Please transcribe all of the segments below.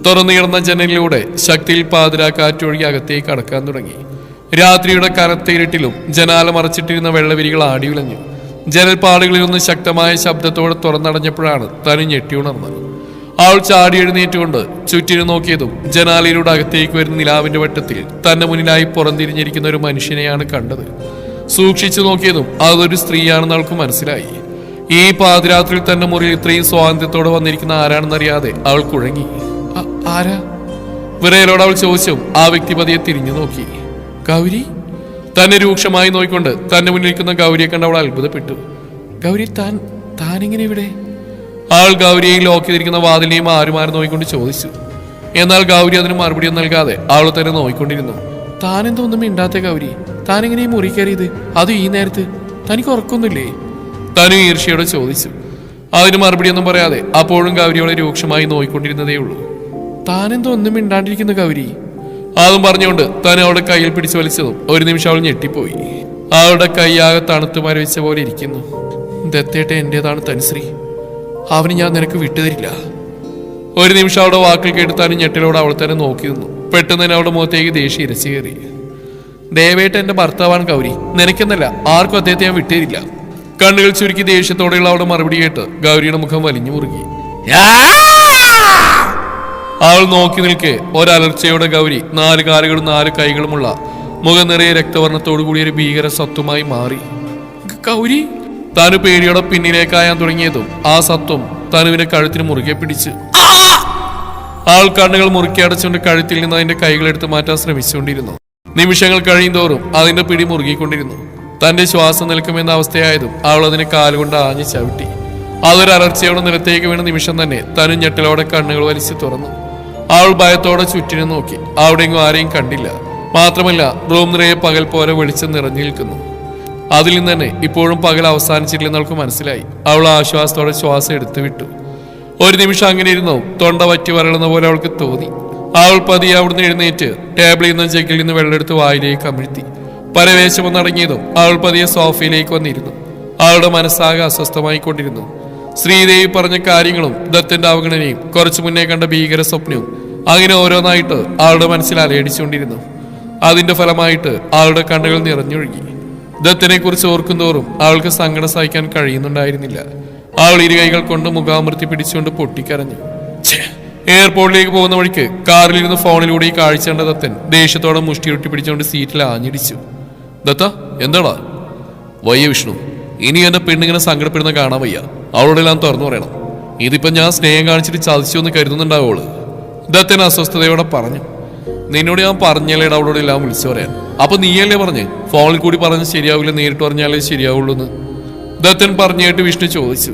തുറന്നു കിടന്ന ജനലിലൂടെ ശക്തിയിൽ പാതിരാ കാറ്റൊഴുകി അകത്തേക്ക് കടക്കാൻ തുടങ്ങി. രാത്രിയുടെ കനത്ത ഇരുട്ടിലും ജനാല മറച്ചിട്ടിരുന്ന വെള്ളവിരികൾ ആടിയുലഞ്ഞു. ജനൽപ്പാടുകളിൽ നിന്ന് ശക്തമായ ശബ്ദത്തോടെ തുറന്നടഞ്ഞപ്പോഴാണ് തനു ഞെട്ടി ഉണർന്നത്. അവൾ ചാടി എഴുന്നേറ്റുകൊണ്ട് ചുറ്റിനും നോക്കിയതും ജനാലയിലൂടെ അകത്തേക്ക് വരുന്ന നിലാവിന്റെ വട്ടത്തിൽ തന്റെ മുന്നിലായി പുറംതിരിഞ്ഞിരിക്കുന്ന ഒരു മനുഷ്യനെയാണ് കണ്ടത്. സൂക്ഷിച്ചു നോക്കിയതും അതൊരു സ്ത്രീയാണെന്ന് അവൾക്ക് മനസ്സിലായി. ഈ പാതിരാത്രിയിൽ തന്റെ മുറിയിൽ ഇത്രയും സ്വാതന്ത്ര്യത്തോടെ വന്നിരിക്കുന്ന ആരാണെന്നറിയാതെ അവൾ കുഴങ്ങി. ആരാ? വിറയലോട് അവൾ ചോദിച്ചു. ആ വ്യക്തി പതിയെ തിരിഞ്ഞു നോക്കി. ഗൗരി? തന്നെ രൂക്ഷമായി നോക്കിക്കൊണ്ട് തന്റെ മുന്നിലിരിക്കുന്ന ഗൗരിയെ കണ്ട് അവൾ അത്ഭുതപ്പെട്ടു. ഗൗരി, താനിങ്ങനെ ഇവിടെ? അവൾ ഗൗരിയെ ലോക്ക് ചെയ്തിരിക്കുന്ന വാതിലിനെയും ആരുമാരും നോക്കിക്കൊണ്ട് ചോദിച്ചു. എന്നാൽ ഗൗരി അതിന് മറുപടിയൊന്നും നൽകാതെ അവൾ തന്നെ നോക്കിക്കൊണ്ടിരുന്നു. താനെന്തോന്നും മിണ്ടാത്ത ഗൗരി? താനെങ്ങനെ മുറി കയറിയത്? അത് ഈ നേരത്ത്? തനിക്ക് ഉറക്കൊന്നുമില്ലേ? തനു ഈർഷ്യയോടെ ചോദിച്ചു. അതിന് മറുപടിയൊന്നും പറയാതെ അപ്പോഴും ഗൗരിയോടെ രൂക്ഷമായി നോക്കിക്കൊണ്ടിരുന്നതേ ഉള്ളൂ. താനെന്തോ ഒന്നും മിണ്ടാണ്ടിരിക്കുന്ന ഗൗരി? അതും പറഞ്ഞുകൊണ്ട് താൻ അവളുടെ കയ്യിൽ പിടിച്ചു വലിച്ചതും ഒരു നിമിഷം അവൾ ഞെട്ടിപ്പോയി. അവളുടെ കൈയാകെ തണുത്തു മരവിച്ച പോലെ ഇരിക്കുന്നു. ദത്തേട്ട എന്റേതാണ് തനുശ്രീ, അവന് ഞാൻ നിനക്ക് വിട്ടുതരില്ല. ഒരു നിമിഷം അവളുടെ വാക്കിൽ കേട്ട് താനും ഞെട്ടിലോട് അവൾ തന്നെ നോക്കി നിന്നു. പെട്ടെന്ന് തന്നെ അവളുടെ മുഖത്തേക്ക് ദേഷ്യം ഇരച്ചു കയറി. ദേവേട്ട എന്റെ ഭർത്താവാണ് ഗൗരി, നിനക്കെന്നല്ല ആർക്കും അദ്ദേഹത്തെ ഞാൻ വിട്ടുതരില്ല. കണ്ണുകൾ ചുരുക്കി ദേഷ്യത്തോടെയുള്ള അവളുടെ മറുപടി കേട്ട് ഗൗരിയുടെ മുഖം വലിഞ്ഞു മുറുകി. അവൾ നോക്കി നിൽക്കെ ഒരലർച്ചയോടെ ഗൗരി 4 കാലുകളും 4 കൈകളുമുള്ള മുഖം നിറയെ രക്തവർണ്ണത്തോടു കൂടിയ ഒരു ഭീകര സത്വമായി മാറി. ഗൗരി! തനു പേടിയോടെ പിന്നിലേക്കായാൻ തുടങ്ങിയതും ആ സത്വം തനുവിന്റെ കഴുത്തിന് മുറുകെ പിടിച്ചു. അവൾ കണ്ണുകൾ മുറുക്കി അടച്ചുകൊണ്ട് കഴുത്തിൽ നിന്ന് അതിന്റെ കൈകളെടുത്ത് മാറ്റാൻ ശ്രമിച്ചുകൊണ്ടിരുന്നു. നിമിഷങ്ങൾ കഴിയുന്തോറും അതിന്റെ പിടി മുറുകിക്കൊണ്ടിരുന്നു. തന്റെ ശ്വാസം നിൽക്കുമെന്ന അവസ്ഥയായതും അവൾ അതിനെ കാലുകൊണ്ട് ആഞ്ഞു ചവിട്ടി. അതൊരു അലർച്ചയോടെ നിലത്തേക്ക് വീണ നിമിഷം തന്നെ തനു ഞെട്ടലോടെ കണ്ണുകൾ വലിച്ചു തുറന്നു. അവൾ ഭയത്തോടെ ചുറ്റിനും നോക്കി. അവിടെയെങ്കിലും ആരെയും കണ്ടില്ല. മാത്രമല്ല റൂം നിറയെ പകൽ പോലെ വെളിച്ചം നിറഞ്ഞു നിൽക്കുന്നു. അതിൽ നിന്ന് തന്നെ ഇപ്പോഴും പകൽ അവസാനിച്ചിട്ടില്ലെന്ന് അവൾക്ക് മനസ്സിലായി. അവൾ ആശ്വാസത്തോടെ ശ്വാസം എടുത്തു വിട്ടു. ഒരു നിമിഷം അങ്ങനെ ഇരുന്നു തൊണ്ട വറ്റി വരളുന്ന പോലെ അവൾക്ക് തോന്നി. അവൾ പതിയെ അവിടുന്ന് എഴുന്നേറ്റ് ടേബിളിൽ നിന്ന് ജഗ്ഗിൽ നിന്ന് വെള്ളമെടുത്ത് വായിലേക്ക് അമിഴ്ത്തി. പരവേശം ഒന്നടങ്ങിയതും അവൾ പതിയെ സോഫയിലേക്ക് വന്നിരുന്നു. അവളുടെ മനസ്സാകെ അസ്വസ്ഥമായിക്കൊണ്ടിരുന്നു. ശ്രീദേവി പറഞ്ഞ കാര്യങ്ങളും ദത്തന്റെ അവഗണനയും കുറച്ചു മുന്നേ കണ്ട ഭീകര സ്വപ്നവും അങ്ങനെ ഓരോന്നായിട്ട് അവളുടെ മനസ്സിൽ അലയടിച്ചുകൊണ്ടിരുന്നു. അതിന്റെ ഫലമായിട്ട് അവളുടെ കണ്ണുകൾ നിറഞ്ഞൊഴുകി. ദത്തനെ കുറിച്ച് ഓർക്കുന്തോറും അവൾക്ക് സങ്കടം സഹിക്കാൻ കഴിയുന്നുണ്ടായിരുന്നില്ല. അവൾ ഇരുകൈകൾ കൊണ്ട് മുഖാമൃത്തി പിടിച്ചുകൊണ്ട് പൊട്ടിക്കരഞ്ഞു. എയർപോർട്ടിലേക്ക് പോകുന്ന വഴിക്ക് കാറിലിരുന്ന് ഫോണിലൂടെ ഈ കാഴ്ച കണ്ട ദത്തൻ ദേഷ്യത്തോടെ മുഷ്ടിയൊട്ടി പിടിച്ചുകൊണ്ട് സീറ്റിൽ ആഞ്ഞിടിച്ചു. ദത്ത, എന്താടാ? വയ്യ വിഷ്ണു, ഇനി എന്റെ പെണ്ണിങ്ങനെ സങ്കടപ്പെടുന്ന കാണാൻ വയ്യ. അവളോടെല്ലാം തുറന്നു പറയണം. ഇതിപ്പോ ഞാൻ സ്നേഹം കാണിച്ചിട്ട് ചതിച്ചു എന്ന് കരുതുന്നുണ്ടാവോള്. ദത്തൻ അസ്വസ്ഥതയോടെ പറഞ്ഞു. നിന്നോട് ഞാൻ പറഞ്ഞല്ലേടാ അവളോട് എല്ലാം വിളിച്ചു പറയാൻ. അപ്പൊ നീയല്ലേ പറഞ്ഞ് ഫോണിൽ കൂടി പറഞ്ഞ് ശരിയാവില്ല, നേരിട്ട് പറഞ്ഞാലേ ശരിയാവുള്ളൂ എന്ന്? ദത്തൻ പറഞ്ഞായിട്ട് വിഷ്ണു ചോദിച്ചു.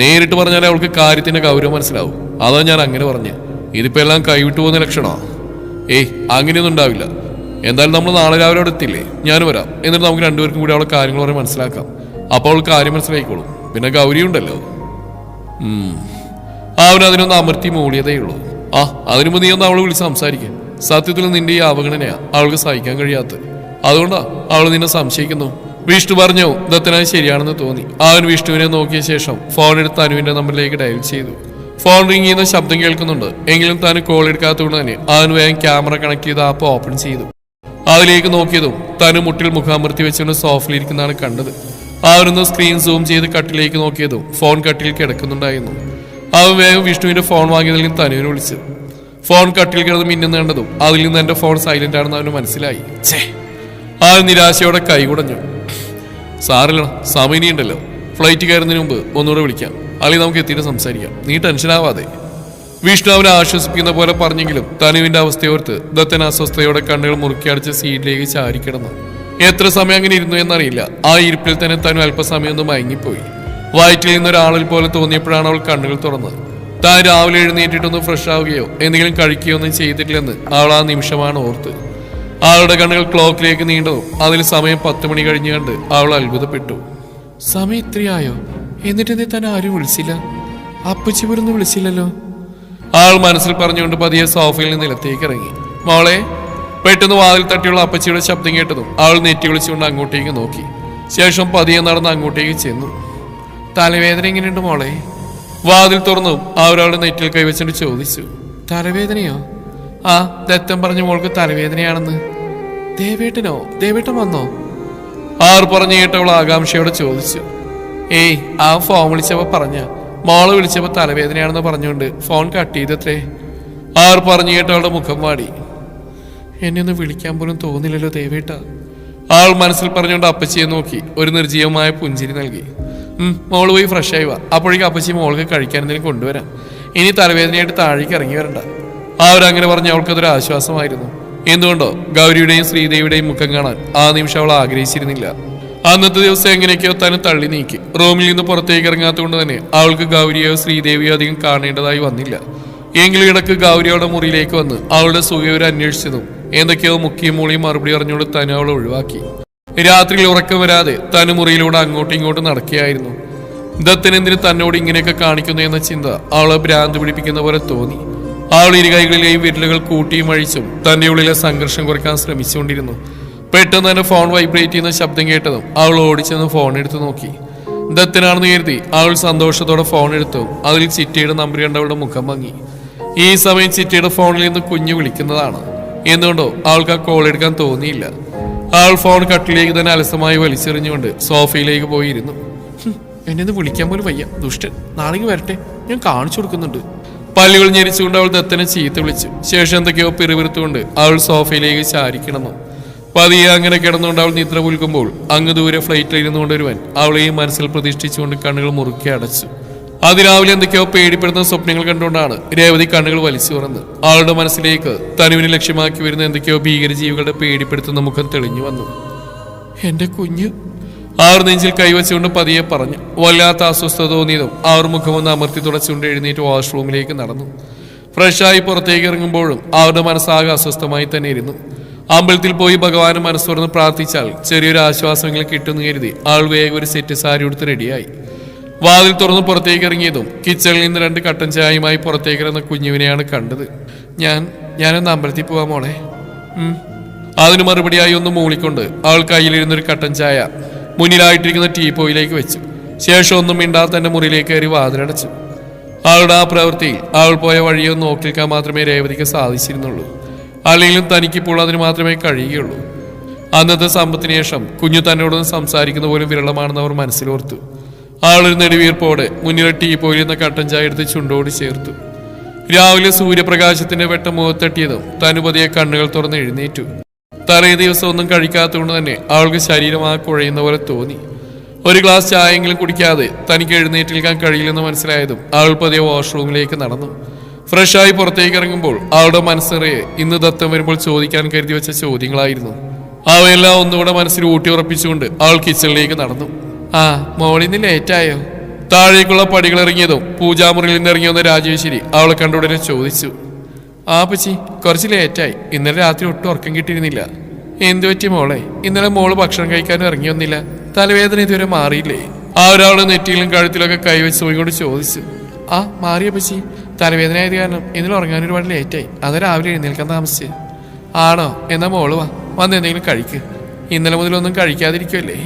നേരിട്ട് പറഞ്ഞാലേ അവൾക്ക് കാര്യത്തിന്റെ ഗൗരവം മനസ്സിലാവും. അതാ ഞാൻ അങ്ങനെ പറഞ്ഞു. ഇതിപ്പോ എല്ലാം കൈവിട്ടു പോകുന്ന ലക്ഷണമാ. അങ്ങനെയൊന്നും ഉണ്ടാവില്ല. എന്തായാലും നമ്മൾ നാളെ രാവിലെ അവിടെ എത്തില്ലേ? ഞാൻ വരാം. എന്നിട്ട് നമുക്ക് രണ്ടുപേർക്കും കൂടി അവളെ കാര്യങ്ങൾ പറയാൻ മനസ്സിലാക്കാം. അപ്പോൾ അവൾ കാര്യം മനസ്സിലായിക്കോളും. പിന്നെ ഗൗരി ഉണ്ടല്ലോ. അവനതിനൊന്ന് അമർത്തി മൂളിയതേ ഉള്ളൂ. അതിനു മുമ്പ് നീ ഒന്ന് അവളെ വിളിച്ച് സംസാരിക്കും. സത്യത്തിൽ നിന്റെ ഈ അവഗണനയാ അവൾക്ക് സഹിക്കാൻ കഴിയാത്തത്. അതുകൊണ്ടാ അവൾ നിന്നെ സംശയിക്കുന്നു. വിഷ്ണു പറഞ്ഞു. ദത്തനായി ശരിയാണെന്ന് തോന്നി. അവൻ വിഷ്ണുവിനെ നോക്കിയ ശേഷം ഫോൺ എടുത്ത് അനുവിന്റെ നമ്പറിലേക്ക് ഡയൽ ചെയ്തു. ഫോൺ റിംഗ് ചെയ്യുന്ന ശബ്ദം കേൾക്കുന്നുണ്ട്. എങ്കിലും താൻ കോൾ എടുക്കാത്തതുകൊണ്ട് തന്നെ അവൻ വേഗം ക്യാമറ കണക്ട് ചെയ്ത് ആപ്പ് ഓപ്പൺ ചെയ്തു. അതിലേക്ക് നോക്കിയതും തനു മുട്ടിൽ മുഖാമൃത്തി വെച്ചുകൊണ്ട് സോഫയിലിരിക്കുന്നതാണ് കണ്ടത്. അവനൊന്ന് സ്ക്രീൻ സൂം ചെയ്ത് കട്ടിലേക്ക് നോക്കിയതും ഫോൺ കട്ടിൽ കിടക്കുന്നുണ്ടായിരുന്നു. അവൻ വേഗം വിഷ്ണുവിന്റെ ഫോൺ വാങ്ങിയതിൽ നിന്ന് തനുവിനെ വിളിച്ചു. ഫോൺ കട്ടിൽ കിടന്ന് മിന്നുന്ന കണ്ടതും അതിൽ നിന്ന് എന്റെ ഫോൺ സൈലന്റ് ആണെന്ന് അവന് മനസ്സിലായി. അവൻ നിരാശയോടെ കൈകുടഞ്ഞു. സാറില്ല, സമയനിയുണ്ടല്ലോ. ഫ്ലൈറ്റ് കയറുന്നതിന് മുമ്പ് ഒന്നുകൂടെ വിളിക്കാം. അല്ലെങ്കിൽ നമുക്ക് എത്തിയിട്ട് സംസാരിക്കാം. നീ ടെൻഷനാവാതെ. വിഷ്ണു അവനെ ആശ്വസിപ്പിക്കുന്ന പോലെ പറഞ്ഞെങ്കിലും തനുവിന്റെ അവസ്ഥയോർത്ത് ദത്തൻ അസ്വസ്ഥയോടെ കണ്ണുകൾ മുറുക്കി അടിച്ച് സീറ്റിലേക്ക് ചാരിക്കിടന്നു. എത്ര സമയം അങ്ങനെ ഇരുന്നു എന്നറിയില്ല. ആ ഇരിപ്പിൽ തന്നെ തനു അല്പസമയം ഒന്ന് മയങ്ങിപ്പോയി. വയറ്റിൽ നിന്നൊരാളിൽ പോലെ തോന്നിയപ്പോഴാണ് അവൾ കണ്ണുകൾ തുറന്നത്. താൻ രാവിലെ എഴുന്നേറ്റിട്ടൊന്ന് ഫ്രഷ് ആവുകയോ എന്തെങ്കിലും കഴിക്കുകയോ ഒന്നും ചെയ്തിട്ടില്ലെന്ന് അവൾ ആ നിമിഷമാണ് ഓർത്ത്. അവളുടെ കണ്ണുകൾ ക്ലോക്കിലേക്ക് നീണ്ടതും അതിൽ സമയം 10 മണി കഴിഞ്ഞു കണ്ട് അവൾ അത്ഭുതപ്പെട്ടു. സമയം ഇത്രയായോ? എന്നിട്ട് നീ തന്നെ ആരും വിളിച്ചില്ല? അപ്പച്ചി പോലൊന്നും വിളിച്ചില്ലല്ലോ. അവൾ മനസ്സിൽ പറഞ്ഞുകൊണ്ട് പതിയെ സോഫയിൽ നിന്ന് നിലത്തേക്ക് ഇറങ്ങി. മോളെ. പെട്ടെന്ന് വാതിൽ തട്ടിയുള്ള അപ്പച്ചിയുടെ ശബ്ദം കേട്ടതും അവൾ നെറ്റി വിളിച്ചുകൊണ്ട് അങ്ങോട്ടേക്ക് നോക്കി. ശേഷം പതിയെ നടന്ന് അങ്ങോട്ടേക്ക് ചെന്നു. തലവേദന എങ്ങനെയുണ്ട് മോളെ? വാതിൽ തുറന്നു അവരവളുടെ നെറ്റിൽ കൈവച്ചിട്ട് ചോദിച്ചു. തലവേദനയോ? ആ, ദത്തൻ പറഞ്ഞു മോൾക്ക് തലവേദനയാണെന്ന്. ദേവേട്ടനോ? ദേവേട്ടൻ വന്നോ? ആർ പറഞ്ഞു കേട്ടവൾ ആകാംക്ഷയോടെ ചോദിച്ചു. ഏയ്, ആ ഫോൺ വിളിച്ചപ്പോ പറഞ്ഞ മോള് വിളിച്ചപ്പോ തലവേദനയാണെന്ന് പറഞ്ഞുകൊണ്ട് ഫോൺ കട്ട് ചെയ്തത്രേ. ആർ പറഞ്ഞു കേട്ടവളുടെ മുഖം വാടി. എന്നെ ഒന്ന് വിളിക്കാൻ പോലും തോന്നില്ലല്ലോ ദേവേട്ട. ആൾ മനസ്സിൽ പറഞ്ഞുകൊണ്ട് അപ്പച്ചിയെ നോക്കി ഒരു നിർജീവമായ പുഞ്ചിരി നൽകി. മോള് പോയി ഫ്രഷ് ആയി വാ, അപ്പോഴേക്കും അപ്പച്ചി മോൾക്ക് കഴിക്കാൻ എന്തെങ്കിലും കൊണ്ടുവരാം. ഇനി തലവേദനയായിട്ട് താഴേക്ക് ഇറങ്ങി വരണ്ട. അവരങ്ങനെ പറഞ്ഞ് അവൾക്കതൊരു ആശ്വാസമായിരുന്നു. എന്തുകൊണ്ടോ ഗൗരിയുടെയും ശ്രീദേവിയുടെയും മുഖം കാണാൻ ആ നിമിഷം അവൾ ആഗ്രഹിച്ചിരുന്നില്ല. അന്നത്തെ ദിവസം എങ്ങനെയൊക്കെയോ തന്നെ തള്ളി നീക്കി. റൂമിൽ നിന്ന് പുറത്തേക്ക് ഇറങ്ങാത്തതുകൊണ്ട് തന്നെ അവൾക്ക് ഗൗരിയോ ശ്രീദേവിയോ അധികം കാണേണ്ടതായി വന്നില്ല. എങ്കിലും ഇടക്ക് ഗൗരിയുടെ മുറിയിലേക്ക് വന്ന് അവളുടെ സുഖവിവരം അന്വേഷിച്ചതും എന്തൊക്കെയോ മുക്കിയും മൂളിയും മറുപടി അറിഞ്ഞുകൊണ്ട് തന്നെ അവളെ ഒഴിവാക്കി. രാത്രിയിൽ ഉറക്കം വരാതെ തന് മുറിയിലൂടെ അങ്ങോട്ടും ഇങ്ങോട്ടും നടക്കുകയായിരുന്നു. ദത്തൻ എന്തിന് തന്നോട് ഇങ്ങനെയൊക്കെ കാണിക്കുന്നു എന്ന ചിന്ത അവളെ ഭ്രാന്ത് പിടിപ്പിക്കുന്ന പോലെ തോന്നി. അവൾ ഇരു കൈകളിലെയും വിരലുകൾ കൂട്ടിയും അഴിച്ചും തന്റെ ഉള്ളിലെ സംഘർഷം കുറയ്ക്കാൻ ശ്രമിച്ചുകൊണ്ടിരുന്നു. പെട്ടെന്ന് തന്നെ ഫോൺ വൈബ്രേറ്റ് ചെയ്യുന്ന ശബ്ദം കേട്ടതും അവൾ ഓടിച്ചെന്ന് ഫോൺ എടുത്തു നോക്കി. ദത്തനാണെന്ന് കരുതി അവൾ സന്തോഷത്തോടെ ഫോൺ എടുത്തു. അതിൽ ചിറ്റയുടെ നമ്പർ കണ്ട് അവളുടെ മുഖം ഭംഗി. ഈ സമയം ചിറ്റയുടെ ഫോണിൽ നിന്ന് കുഞ്ഞു വിളിക്കുന്നതാണ്. എന്തുകൊണ്ടോ അവൾക്ക് ആ കോൾ എടുക്കാൻ തോന്നിയില്ല. അവൾ ഫോൺ കട്ടിലേക്ക് തന്നെ അലസമായി വലിച്ചെറിഞ്ഞുകൊണ്ട് സോഫയിലേക്ക് പോയിരുന്നു. എന്നെ ഒന്ന് വിളിക്കാൻ പോലും വയ്യ, ദുഷ്ടൻ. നാളെ വരട്ടെ, ഞാൻ കാണിച്ചു കൊടുക്കുന്നുണ്ട്. പല്ലുകൾ ഞെരിച്ചുകൊണ്ട് അവൾ ദത്തനെ ചീത്ത വിളിച്ചു. ശേഷം എന്തൊക്കെയോ പിറുപിറുത്തുകൊണ്ട് അവൾ സോഫയിലേക്ക് ചാരിക്കിടന്നു. പതിയെ അങ്ങനെ കിടന്നുകൊണ്ട് അവൾ നിദ്ര പുൽക്കുമ്പോൾ അങ്ങ് ദൂരെ ഫ്ലൈറ്റിലിരുന്നു കൊണ്ടൊരുവൻ അവളെയും മനസ്സിൽ പ്രതിഷ്ഠിച്ചുകൊണ്ട് കണ്ണുകൾ മുറുക്കി അടച്ചു. അതിരാവിലെ എന്തൊക്കെയോ പേടിപ്പെടുന്ന സ്വപ്നങ്ങൾ കണ്ടുകൊണ്ടാണ് രേവതി കണ്ണുകൾ വലിച്ചു തുറന്ന് അവളുടെ മനസ്സിലേക്ക് തനുവിനെ ലക്ഷ്യമാക്കി വരുന്ന എന്തൊക്കെയോ ഭീകരജീവികളുടെ പേടിപ്പെടുത്തുന്ന മുഖം തെളിഞ്ഞു വന്നു. എന്റെ കുഞ്ഞ്, അവർ നെഞ്ചിൽ കൈവച്ചുകൊണ്ട് പതിയെ പറഞ്ഞു. വല്ലാത്ത അസ്വസ്ഥത തോന്നിയതും അവർ മുഖമൊന്ന് അമർത്തി തുടച്ചുകൊണ്ട് എഴുന്നേറ്റ് വാഷ്റൂമിലേക്ക് നടന്നു. ഫ്രഷായി പുറത്തേക്ക് ഇറങ്ങുമ്പോഴും അവരുടെ മനസ്സാകെ അസ്വസ്ഥമായി തന്നെ ഇരുന്നു. അമ്പലത്തിൽ പോയി ഭഗവാന് മനസ്സ് തുറന്ന് പ്രാർത്ഥിച്ചാൽ ചെറിയൊരു ആശ്വാസമെങ്കിലും കിട്ടുമെന്ന് കരുതി ആൾ വേഗം ഒരു സെറ്റ് സാരി എടുത്ത് റെഡിയായി. വാതിൽ തുറന്ന് പുറത്തേക്ക് ഇറങ്ങിയതും കിച്ചണിൽ നിന്ന് 2 കട്ടൻ ചായയുമായി പുറത്തേക്ക് ഇറങ്ങുന്ന കുഞ്ഞുവിനെയാണ് കണ്ടത്. ഞാനൊന്ന് അമ്പലത്തിൽ പോവാ മോളെ. അതിന് മറുപടിയായി ഒന്ന് മൂളിക്കൊണ്ട് അവൾ കയ്യിലിരുന്നൊരു കട്ടൻ ചായ മുന്നിലായിട്ടിരിക്കുന്ന ടീപ്പോയിലേക്ക് വെച്ചു. ശേഷം ഒന്നും മിണ്ടാതെ തന്റെ മുറിയിലേക്ക് കയറി വാതിലടച്ചു. അവളുടെ ആ പ്രവൃത്തിയിൽ അവൾ പോയ വഴിയൊന്ന് നോക്കി നിൽക്കാൻ മാത്രമേ രേവതിക്ക് സാധിച്ചിരുന്നുള്ളൂ. അല്ലെങ്കിലും തനിക്കിപ്പോൾ അതിന് മാത്രമേ കഴിയുകയുള്ളൂ. അന്നത്തെ സമ്പത്തിന് ശേഷം കുഞ്ഞു തന്നോടൊന്ന് സംസാരിക്കുന്ന പോലും വിരളമാണെന്ന് അവർ മനസ്സിലോർത്തു. ആളൊരു നെടുവീർപ്പോടെ മുന്നിലെ ടീപ്പോയിൽ നിന്ന് കട്ടൻ ചായ എടുത്ത് ചുണ്ടോടി ചേർത്തു. രാവിലെ സൂര്യപ്രകാശത്തിന്റെ വെട്ടം മുഖത്തട്ടിയതും തനുപതിയെ കണ്ണുകൾ തുറന്ന് എഴുന്നേറ്റു. തലേ ദിവസം ഒന്നും കഴിക്കാത്തതുകൊണ്ട് തന്നെ അവൾക്ക് ശരീരം ആ കുഴയുന്ന പോലെ തോന്നി. ഒരു ഗ്ലാസ് ചായയെങ്കിലും കുടിക്കാതെ തനിക്ക് എഴുന്നേറ്റ് നിൽക്കാൻ കഴിയില്ലെന്ന് മനസ്സിലായതും അവൾ പതിയെ വാഷ്റൂമിലേക്ക് നടന്നു. ഫ്രഷായി പുറത്തേക്ക് ഇറങ്ങുമ്പോൾ അവളുടെ മനസ്സിറയെ ഇന്ന് ദത്തം വരുമ്പോൾ ചോദിക്കാൻ കരുതി വെച്ച ചോദ്യങ്ങളായിരുന്നു. അവയെല്ലാം ഒന്നുകൂടെ മനസ്സിൽ ഊട്ടി ഉറപ്പിച്ചുകൊണ്ട് അവൾ കിച്ചണിലേക്ക് നടന്നു. മോളിൽ നിന്ന് ലേറ്റായോ? താഴേക്കുള്ള പടികൾ ഇറങ്ങിയതും പൂജാമുറിയിൽ നിന്ന് ഇറങ്ങി വന്ന രാജേശ്വരി അവളെ കണ്ടുടനെ ചോദിച്ചു. പച്ചി, കുറച്ച് ലേറ്റായി. ഇന്നലെ രാത്രി ഒട്ടും ഉറക്കം കിട്ടിയിരുന്നില്ല. എന്തു പറ്റി മോളെ? ഇന്നലെ മോള് ഭക്ഷണം കഴിക്കാനും ഇറങ്ങി വന്നില്ല. തലവേദന ഇതുവരെ മാറിയില്ലേ? ഒരാളുടെ നെറ്റിയിലും കഴുത്തിലൊക്കെ കൈവച്ച് നോക്കിക്കൊണ്ട് ചോദിച്ചു. മാറിയ പച്ചി, തലവേദന ആയത് കാരണം ഇന്നലെ ഉറങ്ങാൻ ഒരുപാട് ലേറ്റായി. അത് രാവിലെ എഴുന്നേൽക്കാൻ താമസിച്ച്. ആണോ? എന്നാ മോള് വന്ന് എന്തെങ്കിലും കഴിക്ക്. ഇന്നലെ മുതലൊന്നും കഴിക്കാതിരിക്കുമല്ലേ?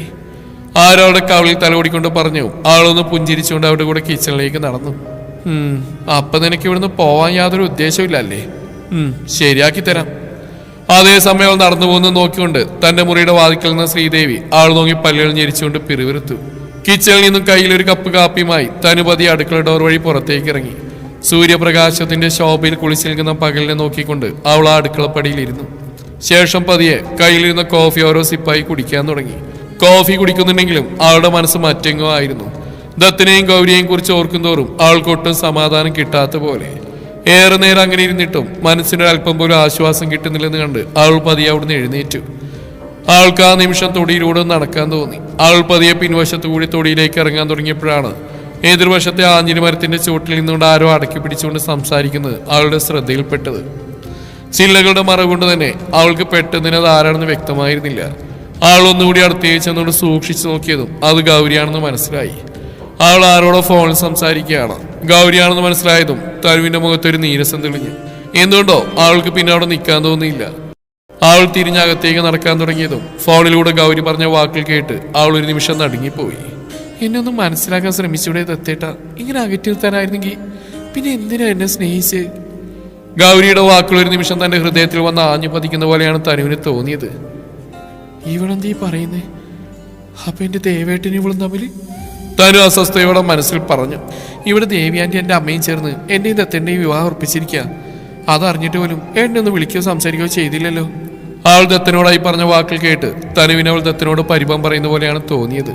ആരവളുടെ കവളിൽ തലോടിക്കൊണ്ട് പറഞ്ഞു. ആളൊന്ന് പുഞ്ചിരിച്ചുകൊണ്ട് അവരുടെ കൂടെ കിച്ചണിലേക്ക് നടന്നു. അപ്പൊ നിനക്ക് ഇവിടുന്ന് പോവാൻ യാതൊരു ഉദ്ദേശമില്ലല്ലേ? ശരിയാക്കി തരാം. അതേസമയം അവൾ നടന്നു പോകുന്ന നോക്കിക്കൊണ്ട് തന്റെ മുറിയുടെ വാതിക്കൽ നിന്ന് ശ്രീദേവി ആൾ നോക്കി പല്ലുകൾ ഞെരിച്ചുകൊണ്ട് പിറുവിറുത്തു. കിച്ചണിൽ നിന്നും കയ്യിലൊരു കപ്പ് കാപ്പിയുമായി തനുപതി അടുക്കള ഡോർ വഴി പുറത്തേക്ക് ഇറങ്ങി. സൂര്യപ്രകാശത്തിന്റെ ശോഭയിൽ കുളിച്ചു നിൽക്കുന്ന പകലിനെ നോക്കിക്കൊണ്ട് അവൾ ആ അടുക്കളപ്പടിയിലിരുന്നു. ശേഷം പതിയെ കയ്യിലിരുന്ന കോഫി ഓരോ സിപ്പായി കുടിക്കാൻ തുടങ്ങി. കോഫി കുടിക്കുന്നുണ്ടെങ്കിലും അവളുടെ മനസ്സ് മറ്റെങ്ങോ ആയിരുന്നു. ദത്തനെയും ഗൗരിയെയും കുറിച്ച് ഓർക്കുന്തോറും അവൾക്കൊട്ടും സമാധാനം കിട്ടാത്ത പോലെ. ഏറെ നേരം അങ്ങനെ ഇരുന്നിട്ടും മനസ്സിന് അല്പം പോലും ആശ്വാസം കിട്ടുന്നില്ലെന്ന് കണ്ട് അവൾ പതിയെ അവിടുന്ന് എഴുന്നേറ്റു. അവൾക്ക് ആ നിമിഷം തൊടിയിലൂടെ നടക്കാൻ തോന്നി. അവൾ പതിയെ പിൻവശത്തു കൂടി തൊടിയിലേക്ക് ഇറങ്ങാൻ തുടങ്ങിയപ്പോഴാണ് എതിർവശത്തെ ആഞ്ഞിലി മരത്തിന്റെ ചുവട്ടിൽ നിന്നുകൊണ്ട് ആരോ അടക്കി പിടിച്ചുകൊണ്ട് സംസാരിക്കുന്നത് അവളുടെ ശ്രദ്ധയിൽപ്പെട്ടത്. ചില്ലകളുടെ മറവ് കൊണ്ട് തന്നെ അവൾക്ക് പെട്ടെന്ന് അത് ആരാണെന്ന് വ്യക്തമായിരുന്നില്ല. അവൾ ഒന്നുകൂടി അടുത്തേക്ക് ചെന്നുകൊണ്ട് സൂക്ഷിച്ചു നോക്കിയതും അത് ഗൗരിയാണെന്ന് മനസ്സിലായി. അവൾ ആരോടോ ഫോണിൽ സംസാരിക്കുകയാണ്. ഗൗരിയാണെന്ന് മനസ്സിലായതും തനുവിന്റെ മുഖത്തൊരു നീരസം തെളിഞ്ഞു. എന്തുകൊണ്ടോ അവൾക്ക് പിന്നെ അവിടെ നിൽക്കാൻ തോന്നിയില്ല. അവൾ തിരിഞ്ഞകത്തേക്ക് നടക്കാൻ തുടങ്ങിയതും ഫോണിലൂടെ ഗൗരി പറഞ്ഞ വാക്കിൽ കേട്ട് അവൾ ഒരു നിമിഷം നടുങ്ങിപ്പോയി. എന്നെ ഒന്നും മനസ്സിലാക്കാൻ ശ്രമിച്ചൂടെ ദത്തേട്ട? ഇങ്ങനെ അകറ്റി നിർത്താനായിരുന്നെങ്കിൽ പിന്നെ എന്തിനാ എന്നെ സ്നേഹിച്ച്? ഗൗരിയുടെ വാക്കുകൾ ഒരു നിമിഷം തന്റെ ഹൃദയത്തിൽ വന്ന് ആഞ്ഞു പതിക്കുന്ന പോലെയാണ് തനുവിന് തോന്നിയത്. ഇവളെന്തീ പറയുന്നേ? അപ്പൊ എന്റെ ദേവേട്ടനും ഇവളും തമ്മിൽ? തനു അസ്വസ്ഥയോടെ മനസ്സിൽ പറഞ്ഞു. ഇവിടെ ദേവിയാൻ്റെ എൻ്റെ അമ്മയും ചേർന്ന് എന്റെയും ദത്തേന്റെയും വിവാഹം ഉറപ്പിച്ചിരിക്കുക. അതറിഞ്ഞിട്ട് പോലും എന്നെ ഒന്ന് വിളിക്കുകയോ സംസാരിക്കുകയോ ചെയ്തില്ലല്ലോ. അവൾ ദത്തനോടായി പറഞ്ഞ വാക്കിൽ കേട്ട് തനുവിന് അവൾ ദത്തനോട് പരിഭവം പറയുന്ന പോലെയാണ് തോന്നിയത്.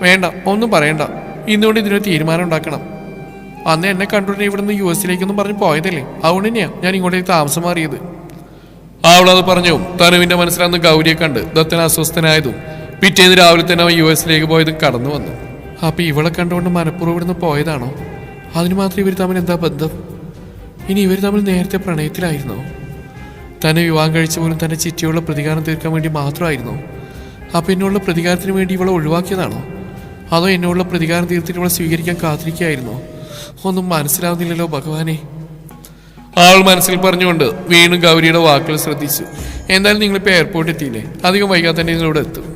വേണ്ട, ഒന്നും പറയണ്ട. ഇന്നുകൊണ്ട് ഇതിനൊരു തീരുമാനം ഉണ്ടാക്കണം. അന്ന് എന്നെ കണ്ടുകൊണ്ട് ഇവിടുന്ന് US-ലേക്കൊന്നും പറഞ്ഞ് പോയതല്ലേ, അതുകൊണ്ട് തന്നെയാ ഞാൻ ഇങ്ങോട്ടേക്ക് താമസം മാറിയത്. അവളത് പറഞ്ഞു. തനുവിന്റെ മനസ്സിലന്ന് ഗൗരിയെ കണ്ട് ദത്തൻ അസ്വസ്ഥനായതും പിറ്റേന്ന് രാവിലെ തന്നെ അവൻ US-ലേക്ക് പോയതും കടന്നു വന്നു. അപ്പൊ ഇവളെ കണ്ടുകൊണ്ട് മനഃപൂർവ്വം ഇവിടുന്ന് പോയതാണോ? അതിന് മാത്രം ഇവർ തമ്മിൽ എന്താ ബന്ധം? ഇനി ഇവർ തമ്മിൽ നേരത്തെ പ്രണയത്തിലായിരുന്നോ? തന്നെ വിവാഹം കഴിച്ച പോലും തന്റെ ചിറ്റിയുള്ള പ്രതികാരം തീർക്കാൻ വേണ്ടി മാത്രമായിരുന്നോ? അപ്പൊ എന്നോടുള്ള പ്രതികാരത്തിന് വേണ്ടി ഇവളെ ഒഴിവാക്കിയതാണോ? അതോ എന്നോടുള്ള പ്രതികാരം തീർത്തിട്ട് ഇവളെ സ്വീകരിക്കാൻ കാത്തിരിക്കുകയായിരുന്നോ? ഒന്നും മനസ്സിലാവുന്നില്ലല്ലോ ഭഗവാനെ. ആൾ മനസ്സിൽ പറഞ്ഞുകൊണ്ട് വീണ്ടും ഗൗരിയുടെ വാക്കുകൾ ശ്രദ്ധിച്ചു. എന്തായാലും നിങ്ങളിപ്പോൾ എയർപോർട്ട് എത്തിയില്ലേ? അധികം വൈകാതെ തന്നെ നിങ്ങളിവിടെ എത്തും.